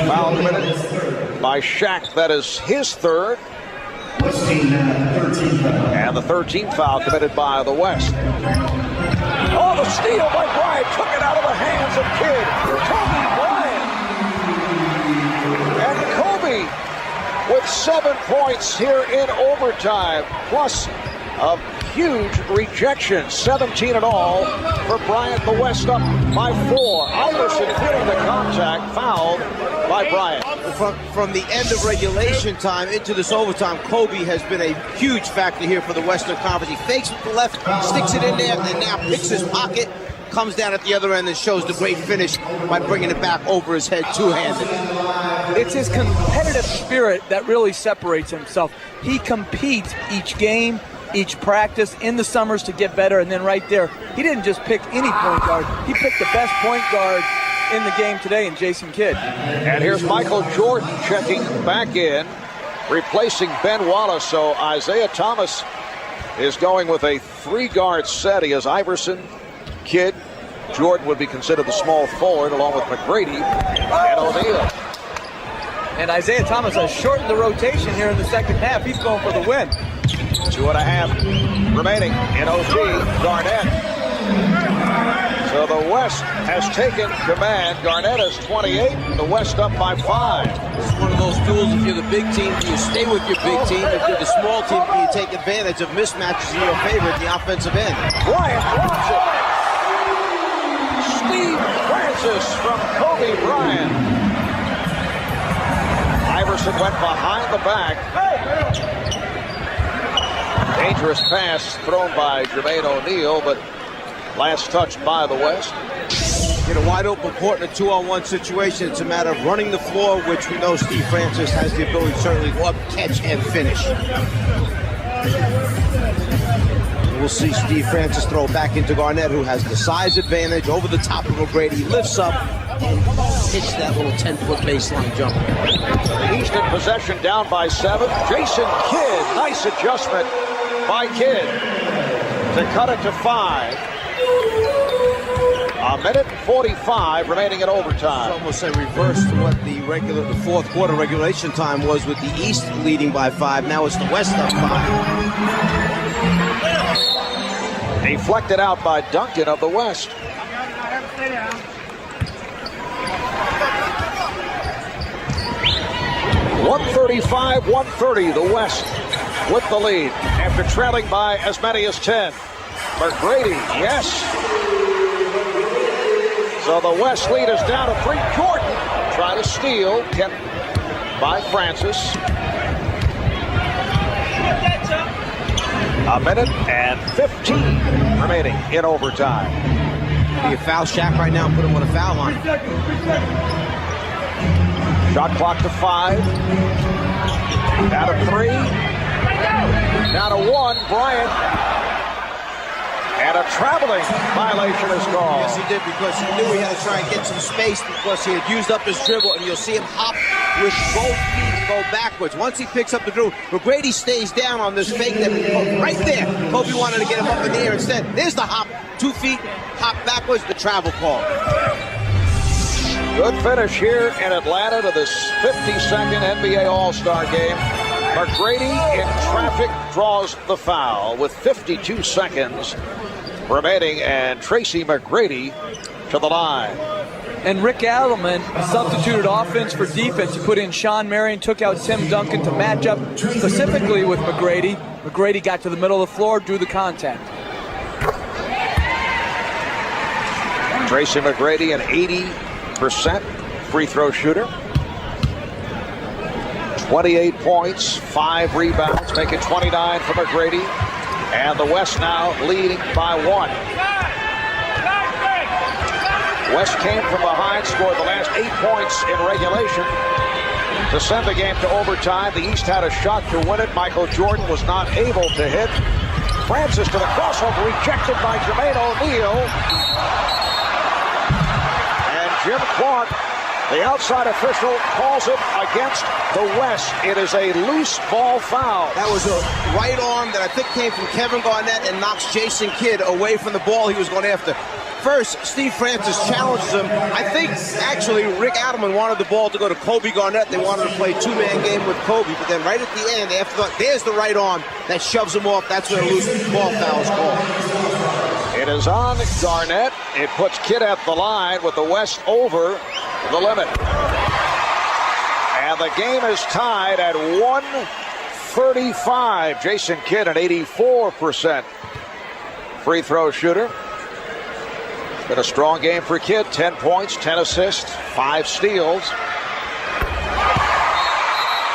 A: Foul committed by Shaq. That is his third. And the 13th foul committed by the West. Oh, the steal by Bryant. Took it out of the hands of Kidd. Kobe Bryant. And Kobe with 7 points here in overtime. Plus a huge rejection. 17 in all for Bryant. The West up by 4. Iverson feeling the contact. Fouled by Bryant.
B: From the end of regulation time into this overtime, Kobe has been a huge factor here for the Western Conference. He fakes with the left, sticks it in there, and now picks his pocket, comes down at the other end and shows the great finish by bringing it back over his head two-handed.
C: It's his competitive spirit that really separates himself. He competes each game, each practice in the summers to get better, and then right there, he didn't just pick any point guard. He picked the best point guard in the game today in Jason Kidd.
A: And here's Michael Jordan checking back in, replacing Ben Wallace. So Isaiah Thomas is going with a 3-guard set. He has Iverson, Kidd. Jordan would be considered the small forward along with McGrady and O'Neal.
C: And Isaiah Thomas has shortened the rotation here in the second half. He's going for the win.
A: 2.5 remaining in OT. Garnett. So the West has taken command. Garnett is 28. The West up by 5.
B: This is one of those duels. If you're the big team, do you stay with your big team? If you're the small team, do you take advantage of mismatches in your favor at the offensive end?
A: Bryant drops it. Steve Francis from Kobe Bryant. Iverson went behind the back. Dangerous pass thrown by Jermaine O'Neal, but last touch by the West.
B: Get a wide open court in a 2-on-1 situation. It's a matter of running the floor, which we know Steve Francis has the ability to certainly go up, catch, and finish. We'll see Steve Francis throw back into Garnett, who has the size advantage over the top of McGrady, lifts up, and hits that little 10-foot baseline jumper.
A: The East in possession down by 7. Jason Kidd, nice adjustment by Kidd to cut it to 5. A minute 45 remaining in overtime.
B: It's almost a reverse to what the fourth quarter regulation time was, with the East leading by 5. Now it's the West up 5.
A: Deflected out by Duncan of the West. .135-130, the West with the lead after trailing by as many as 10. McGrady, yes. So the West lead is down to 3. Jordan trying to steal, kept by Francis. A minute and 15 remaining in overtime.
B: Be a foul Shaq right now, put him on a foul line.
A: Shot clock to 5. Down to 3. Down to 1. Bryant. And a traveling violation is called.
B: Yes, he did, because he knew he had to try and get some space because he had used up his dribble, and you'll see him hop with both feet and go backwards. Once he picks up the dribble, McGrady stays down on this fake that right there. Kobe wanted to get him up in the air instead. There's the hop, 2 feet, hop backwards, the travel call.
A: Good finish here in Atlanta to this 52nd NBA All-Star game. McGrady in traffic draws the foul with 52 seconds remaining, and Tracy McGrady to the line.
C: And Rick Adelman substituted offense for defense. He put in Sean Marion, took out Tim Duncan to match up specifically with McGrady. McGrady got to the middle of the floor, drew the contact.
A: Tracy McGrady, an 80% free throw shooter. 28 points, 5 rebounds, make it 29 for McGrady. And the West now leading by 1. West came from behind, scored the last 8 points in regulation to send the game to overtime. The East had a shot to win it. Michael Jordan was not able to hit. Francis to the crossover, rejected by Jermaine O'Neal. And Jim Clark, the outside official, calls it against the West. It is a loose ball foul.
B: That was a right arm that I think came from Kevin Garnett and knocks Jason Kidd away from the ball he was going after. First, Steve Francis challenges him. I think, actually, Rick Adelman wanted the ball to go to Kobe Garnett. They wanted to play two-man game with Kobe. But then right at the end, there's the right arm that shoves him off. That's where a loose ball foul is called.
A: It is on Garnett. It puts Kidd at the line with the West over the limit. And the game is tied at 135. Jason Kidd, an 84% free throw shooter. It's been a strong game for Kidd. 10 points, 10 assists, 5 steals.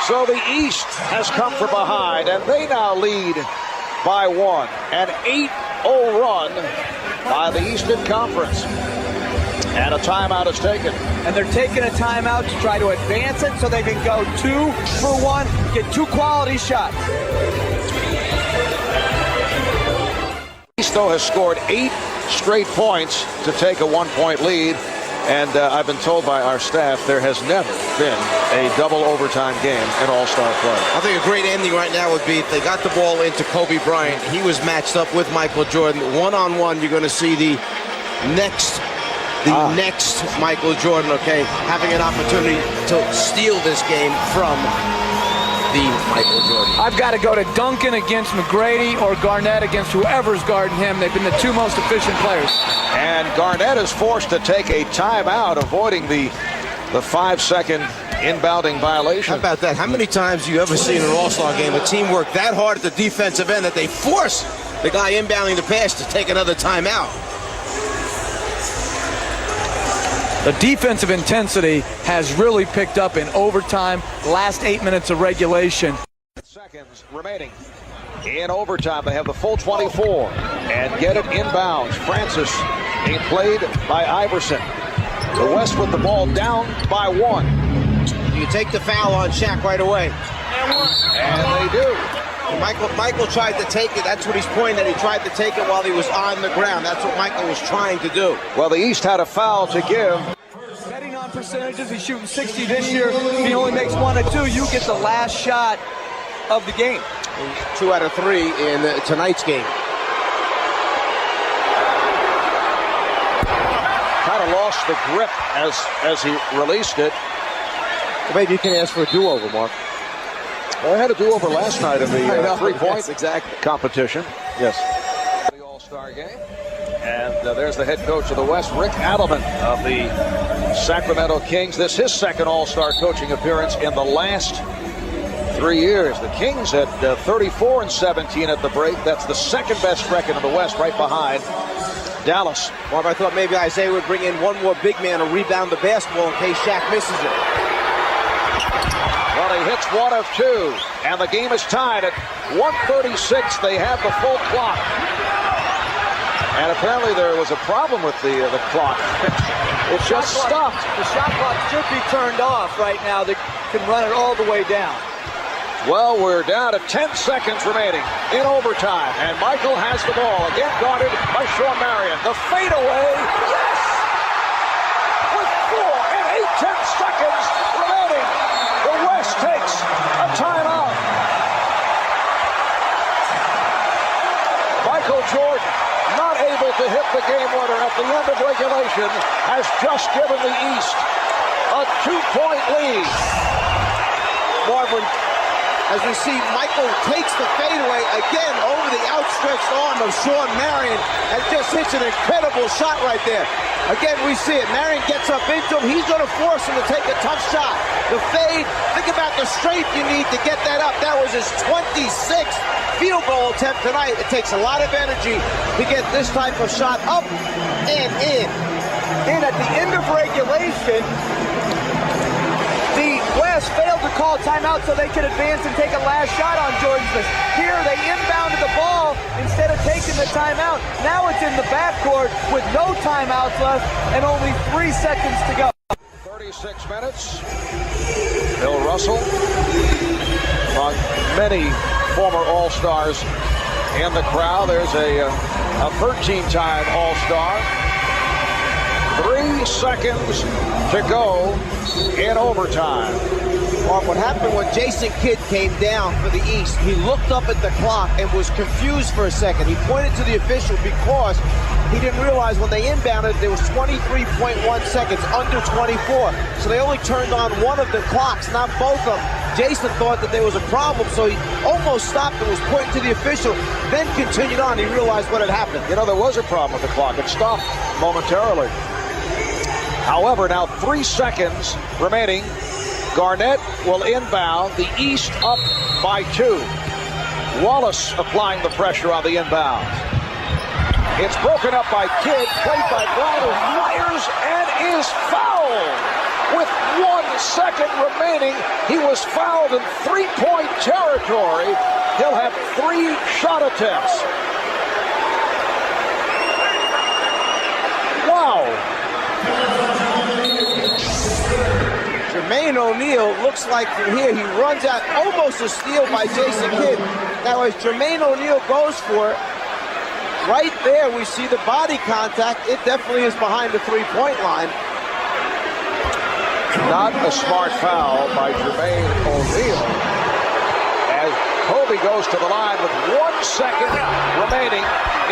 A: So the East has come from behind, and they now lead by 1. An 8-0 run by the Eastern Conference. And a timeout is taken.
C: And they're taking a timeout to try to advance it so they can go 2 for 1, get 2 quality shots.
A: East, though, has scored 8 straight points to take a 1-point lead. And I've been told by our staff there has never been a double overtime game in All-Star play.
B: I think a great ending right now would be if they got the ball into Kobe Bryant. He was matched up with Michael Jordan. One-on-one, you're going to see the next Michael Jordan, okay, having an opportunity to steal this game from the Michael Jordan.
H: I've got to go to Duncan against McGrady or Garnett against whoever's guarding him. They've been the 2 most efficient players.
A: And Garnett is forced to take a timeout, avoiding the 5-second inbounding violation.
B: How about that? How many times have you ever seen in an All-Star game a team work that hard at the defensive end that they force the guy inbounding the pass to take another timeout?
H: The defensive intensity has really picked up in overtime, last 8 minutes of regulation.
A: Seconds remaining in overtime. They have the full 24 and get it inbounds. Francis being played by Iverson. The West with the ball down by 1.
B: You take the foul on Shaq right away.
A: And they do.
B: Michael tried to take it. That's what he's pointing at. He tried to take it while he was on the ground. That's what Michael was trying to do.
A: Well, the East had a foul to give.
C: Betting on percentages, he's shooting 60 this year. If he only makes 1 or 2, you get the last shot of the game.
B: 2 out of 3 in tonight's game.
A: Kind of lost the grip as he released it.
B: Well, maybe you can ask for a do-over, Mark.
A: Well, I had a do-over last night in the three-point
B: exactly.
A: competition. Yes. The All-Star game. And there's the head coach of the West, Rick Adelman of the Sacramento Kings. This is his second All-Star coaching appearance in the last 3 years. The Kings at 34-17 at the break. That's the second best record in the West, right behind Dallas.
B: Marv, I thought maybe Isaiah would bring in one more big man to rebound the basketball in case Shaq misses it.
A: Well, he hits 1 of 2, and the game is tied at 1:36. They have the full clock. And apparently there was a problem with the clock. It just stopped.
C: The shot clock should be turned off right now. They can run it all the way down.
A: Well, we're down to 10 seconds remaining in overtime. And Michael has the ball. Again guarded by Shawn Marion. The fadeaway. Yes! With 4 and 8/10 seconds remaining, the West takes a timeout. Michael Jordan, not able to hit the game winner at the end of regulation, has just given the East a 2-point lead.
B: Marvin, as we see, Michael takes the fadeaway again over the outstretched arm of Shawn Marion and just hits an incredible shot right there. Again, we see it. Marion gets up into him. He's going to force him to take a tough shot. The fade, think about the strength you need to get that up. That was his 26th field goal attempt tonight. It takes a lot of energy to get this type of shot up and in.
M: And at the end of regulation, the West failed to call timeout so they could advance and take a last shot on Jordan Smith. Here they inbounded the ball instead of taking the timeout. Now it's in the backcourt with no timeouts left and only 3 seconds to go.
A: 36 minutes. Bill Russell, among many former All-Stars in the crowd. There's a 13-time All-Star. 3 seconds to go in overtime.
B: Mark, what happened when Jason Kidd came down for the East, he looked up at the clock and was confused for a second. He pointed to the official because he didn't realize when they inbounded there was 23.1 seconds, under 24. So they only turned on one of the clocks, not both of them. Jason thought that there was a problem, so he almost stopped and was pointing to the official, then continued on. He realized what had happened.
A: You know, there was a problem with the clock. It stopped momentarily. However, now 3 seconds remaining. Garnett will inbound. The East up by 2. Wallace applying the pressure on the inbound. It's broken up by Kidd, played by Brown, who fires and is fouled. With 1 second remaining, he was fouled in 3-point territory. He'll have 3 shot attempts. Wow.
B: Jermaine O'Neal looks like from here he runs out, almost a steal by Jason Kidd. Now as Jermaine O'Neal goes for it, right there we see the body contact. It definitely is behind the 3-point line.
A: Not a smart foul by Jermaine O'Neal as Kobe goes to the line with 1 second remaining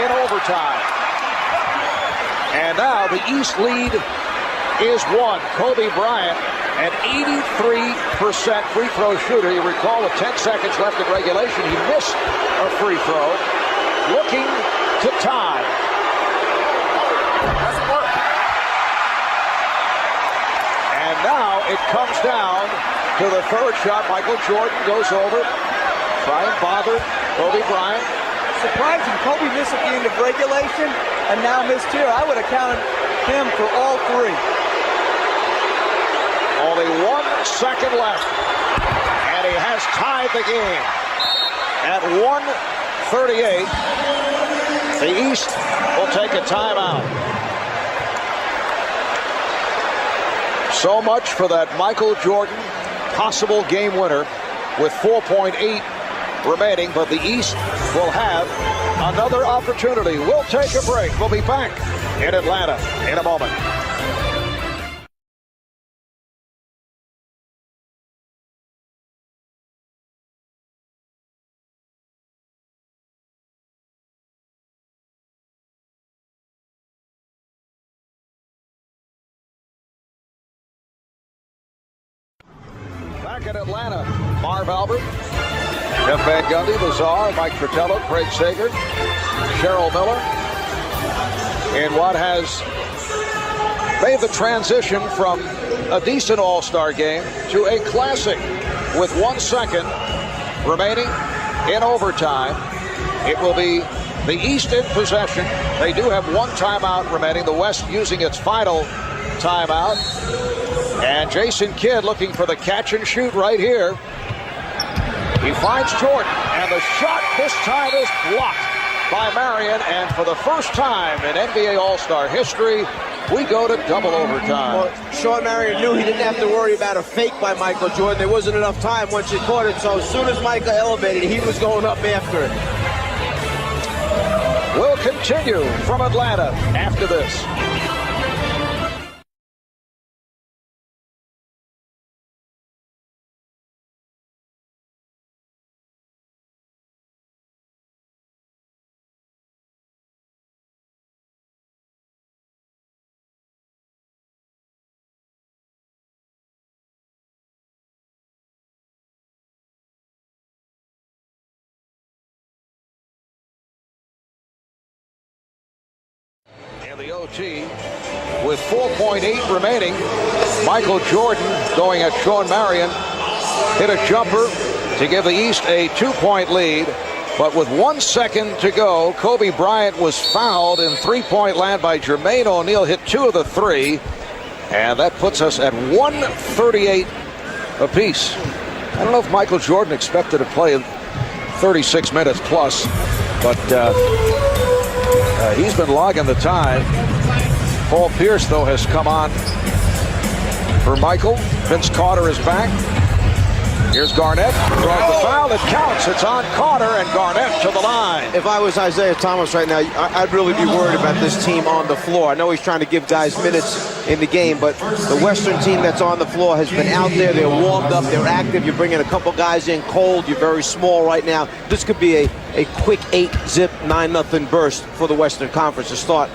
A: in overtime. And now the East lead is 1. Kobe Bryant, an 83% free throw shooter. You recall with 10 seconds left in regulation, he missed a free throw. Looking to tie. And now it comes down to the third shot. Michael Jordan goes over. Try and bother Kobe Bryant.
M: Surprising, Kobe missed at the end of regulation and now missed here. I would have counted him for all 3.
A: Only 1 second left, and he has tied the game. At 1:38, the East will take a timeout. So much for that Michael Jordan possible game winner with 4.8 remaining, but the East will have another opportunity. We'll take a break. We'll be back in Atlanta in a moment. Back in Atlanta, Marv Albert, Jeff Van Gundy, Lazar, Mike Fratello, Craig Sager, Cheryl Miller, in what has made the transition from a decent All-Star game to a classic with 1 second remaining in overtime. It will be the East in possession. They do have 1 timeout remaining. The West using its final timeout. And Jason Kidd looking for the catch and shoot right here. He finds Jordan, and the shot this time is blocked by Marion. And for the first time in NBA All-Star history, we go to double overtime.
B: Well, Sean Marion knew he didn't have to worry about a fake by Michael Jordan. There wasn't enough time once he caught it. So as soon as Michael elevated, he was going up after it.
A: We'll continue from Atlanta after this. The OT with 4.8 remaining. Michael Jordan going at Sean Marion. Hit a jumper to give the East a 2-point lead. But with 1 second to go, Kobe Bryant was fouled in three-point land by Jermaine O'Neal, hit 2 of the 3, and that puts us at 138 apiece. I don't know if Michael Jordan expected to play 36 minutes plus, but he's been logging the time. Paul Pierce, though, has come on for Michael. Vince Carter is back. Here's Garnett. Throws the foul. It counts. It's on Carter, and Garnett to the line.
B: If I was Isaiah Thomas right now, I'd really be worried about this team on the floor. I know he's trying to give guys minutes in the game, but the Western team that's on the floor has been out there. They're warmed up. They're active. You're bringing a couple guys in cold. You're very small right now. This could be a quick 8-zip, 9-0 burst for the Western Conference to start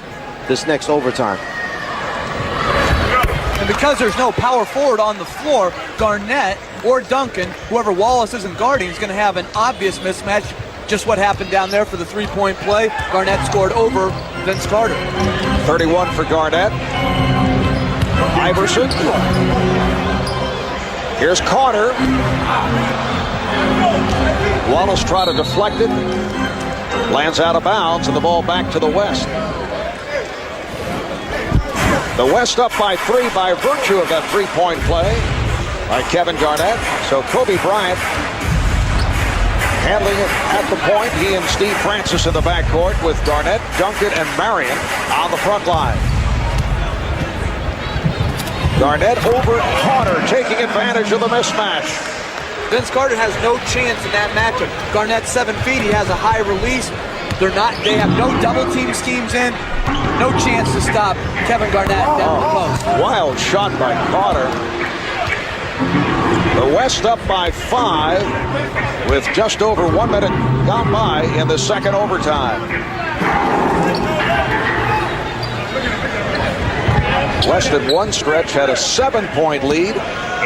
B: this next overtime.
H: And because there's no power forward on the floor, Garnett or Duncan, whoever Wallace isn't guarding, is going to have an obvious mismatch. Just what happened down there for the three-point play. Garnett scored over Vince Carter.
A: 31 for Garnett. Iverson. Here's Carter. Wallace tried to deflect it. Lands out of bounds, and the ball back to the West. The West up by 3 by virtue of that three-point play by Kevin Garnett. So Kobe Bryant handling it at the point. He and Steve Francis in the backcourt with Garnett, Duncan, and Marion on the front line. Garnett over Carter, taking advantage of the mismatch.
C: Vince Carter has no chance in that matchup. Garnett's 7 feet. He has a high release. They have no double team schemes in. No chance to stop Kevin Garnett down the post.
A: Wild shot by Carter. The West up by 5 with just over 1 minute gone by in the second overtime. West at one stretch had a 7-point lead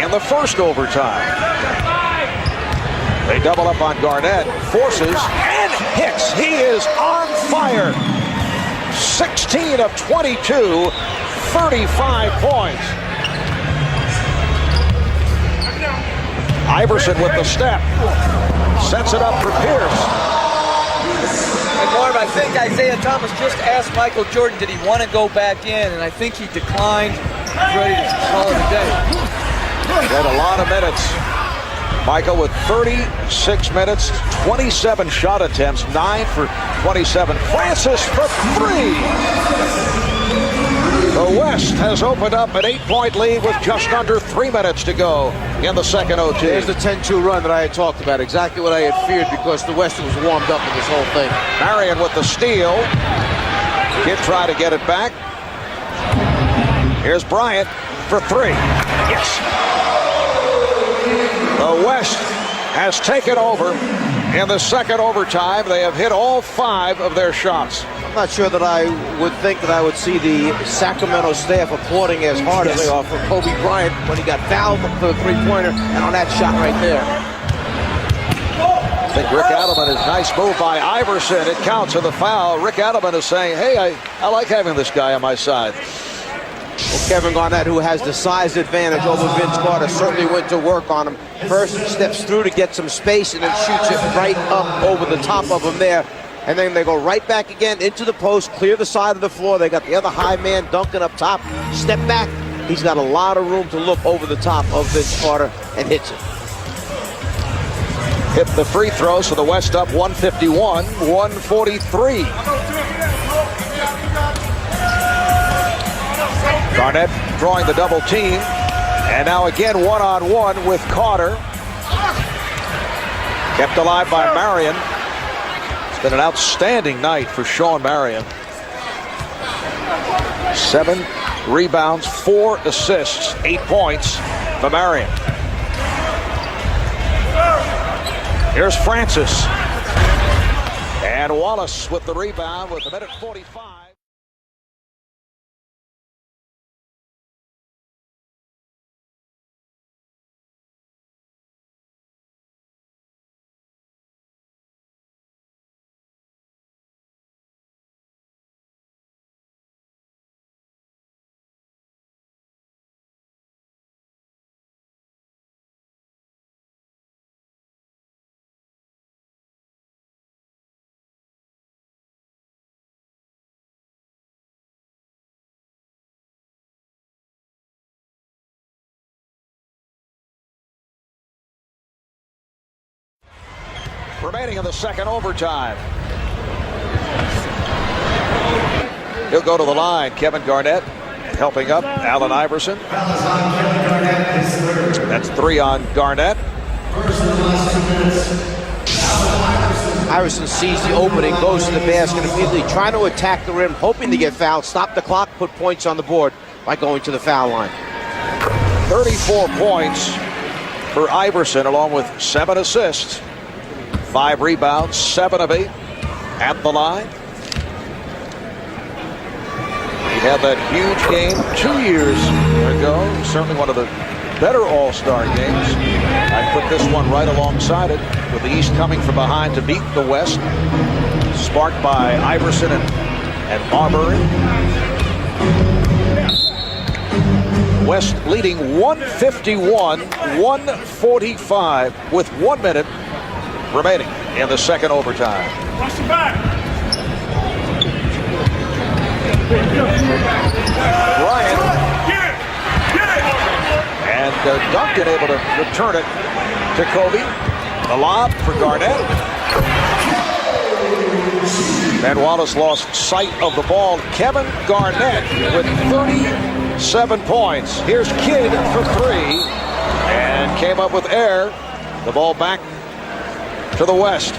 A: in the first overtime. They double up on Garnett, forces, and hits. He is on fire. 16 of 22, 35 points. Iverson with the step. Sets it up for Pierce.
C: And Marv, I think Isaiah Thomas just asked Michael Jordan, did he want to go back in? And I think he declined. He's ready to call it a day.
A: Had a lot of minutes. Michael with 36 minutes, 27 shot attempts, 9 for 27. Francis for 3. The West has opened up an 8-point lead with just under 3 minutes to go in the second OT.
B: There's the 10-2 run that I had talked about. Exactly what I had feared because the West was warmed up in this whole thing.
A: Marion with the steal. Kid try to get it back. Here's Bryant for 3. Yes. The West has taken over in the second overtime. They have hit all 5 of their shots.
B: I'm not sure that I would think that I would see the Sacramento staff applauding as hard as they are for Kobe Bryant when he got fouled for the three-pointer and on that shot right there.
A: I think Rick Adelman is nice move by Iverson. It counts for the foul. Rick Adelman is saying, hey, I like having this guy on my side.
B: Well, Kevin Garnett, who has the size advantage over Vince Carter, certainly went to work on him. First steps through to get some space and then shoots it right up over the top of him there. And then they go right back again into the post, clear the side of the floor. They got the other high man, Duncan, up top. Step back. He's got a lot of room to look over the top of Vince Carter and hits it.
A: Hit the free throw, so the West up 151, 143. Garnett drawing the double team. And now again one-on-one with Carter. Kept alive by Marion. It's been an outstanding night for Shawn Marion. 7 rebounds, 4 assists, 8 points for Marion. Here's Francis. And Wallace with the rebound with a minute 45. remaining in the second overtime. He'll go to the line. Kevin Garnett helping up Allen Iverson. That's 3 on Garnett.
B: Iverson sees the opening, goes to the basket immediately, trying to attack the rim, hoping to get fouled, stop the clock, put points on the board by going to the foul line.
A: 34 points for Iverson, along with 7 assists, 5 rebounds, 7 of 8 at the line. He had that huge game 2 years ago, certainly one of the better All-Star games. I put this one right alongside it, with the East coming from behind to beat the West, sparked by Iverson and Marbury. West leading 151-145 with 1 minute remaining in the second overtime.
N: Watch the back.
A: Bryant and Duncan able to return it to Kobe. The lob for Garnett. Ben Wallace lost sight of the ball. Kevin Garnett with 37 points. Here's Kidd for 3 and came up with air. The ball back to the West.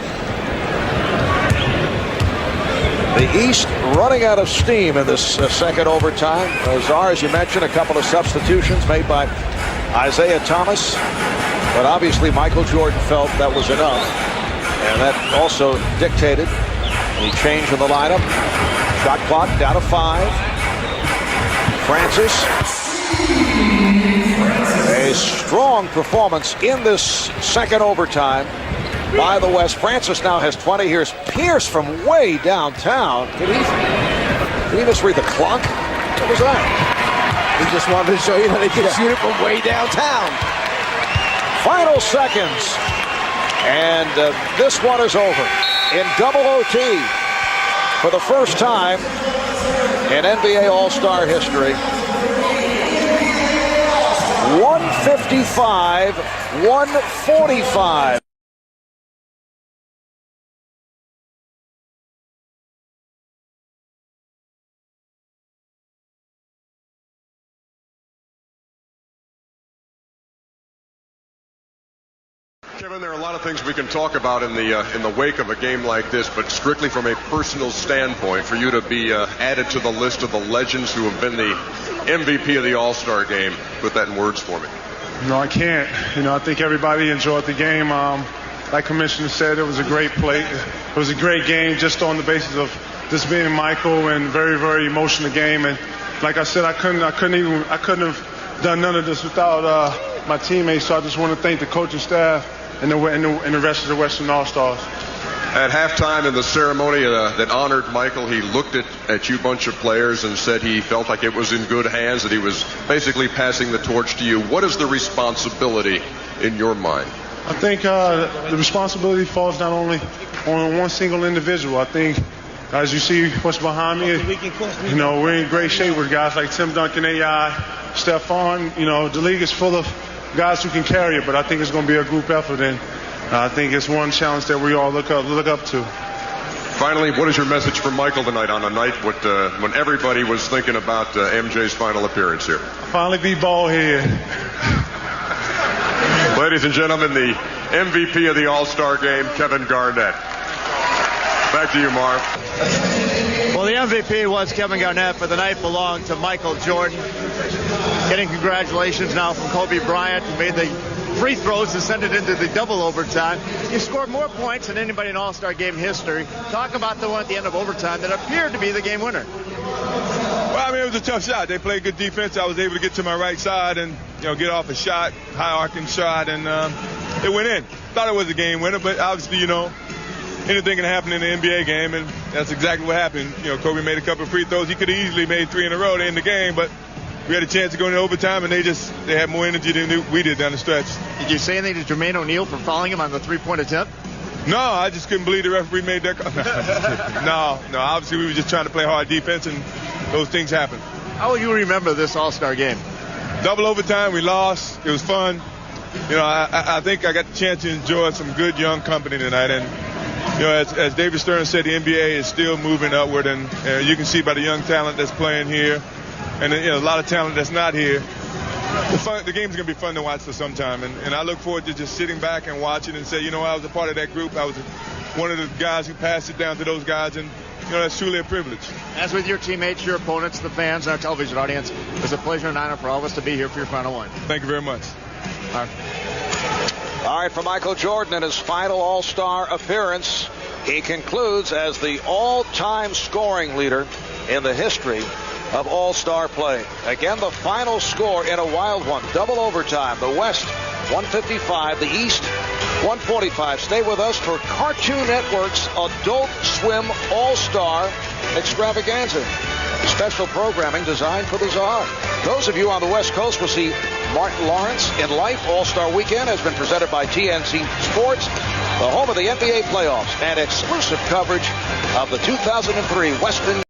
A: The East running out of steam in this second overtime. Czar, as you mentioned, a couple of substitutions made by Isaiah Thomas. But obviously Michael Jordan felt that was enough. And that also dictated a change in the lineup. Shot clock down to 5. Francis. A strong performance in this second overtime by the West. Francis now has 20. Here's Pierce from way downtown. Did he misread the clock? What was that?
B: He just wanted to show you that he can shoot it from way downtown.
A: Final seconds. And this one is over in double OT for the first time in NBA All-Star history. 155-145.
O: Kevin, there are a lot of things we can talk about in the wake of a game like this, but strictly from a personal standpoint, for you to be added to the list of the legends who have been the MVP of the All-Star game, put that in words for me.
J: No, I can't. I think everybody enjoyed the game. Like Commissioner said, it was a great play. It was a great game just on the basis of this being Michael, and very, very emotional game. And like I said, I couldn't have done none of this without my teammates. So I just want to thank the coaching staff and the rest of the Western All-Stars.
O: At halftime in the ceremony that honored Michael, he looked at you bunch of players and said he felt like it was in good hands, that he was basically passing the torch to you. What is the responsibility in your mind?
J: I think the responsibility falls not only on one single individual. I think, as you see what's behind me, we're in great shape with guys like Tim Duncan, AI, Stephon. The league is full of guys who can carry it, but I think it's going to be a group effort, and I think it's one challenge that we all look up to.
O: Finally, what is your message for Michael tonight on a night when everybody was thinking about MJ's final appearance here?
J: Finally be bald head.
O: Ladies and gentlemen, the MVP of the All-Star game, Kevin Garnett. Back to you, Marv.
P: Well, the MVP was Kevin Garnett, but the night belonged to Michael Jordan. Getting congratulations now from Kobe Bryant, who made the free throws to send it into the double overtime. You scored more points than anybody in All-Star game history. Talk about the one at the end of overtime that appeared to be the game winner.
E: Well, it was a tough shot. They played good defense. I was able to get to my right side and get off a shot, high arcing shot, and it went in. Thought it was a game winner, but obviously, anything can happen in the NBA game, and that's exactly what happened. Kobe made a couple of free throws. He could have easily made 3 in a row to end the game, but we had a chance to go into overtime, and they had more energy than we did down the stretch.
P: Did you say anything to Jermaine O'Neal for fouling him on the three-point attempt?
E: No, I just couldn't believe the referee made that call. No, obviously we were just trying to play hard defense, and those things happen.
P: How will you remember this All-Star game?
E: Double overtime, we lost. It was fun. I think I got the chance to enjoy some good young company tonight. And, as David Stern said, the NBA is still moving upward. And you can see by the young talent that's playing here and a lot of talent that's not here. The game's going to be fun to watch for some time. And I look forward to just sitting back and watching and say, I was a part of that group. I was one of the guys who passed it down to those guys. And, that's truly a privilege.
P: As with your teammates, your opponents, the fans, and our television audience, it's a pleasure and honor for all of us to be here for your final one.
E: Thank you very much.
A: All right, for Michael Jordan in his final All-Star appearance, he concludes as the all-time scoring leader in the history of All-Star play. Again, the final score in a wild one, double overtime. The West 155, the East 145. Stay with us for Cartoon Network's Adult Swim All-Star Extravaganza. Special programming designed for the Czar. Those of you on the West Coast will see Martin Lawrence in Life. All-Star Weekend has been presented by TNC Sports, the home of the NBA playoffs, and exclusive coverage of the 2003 Western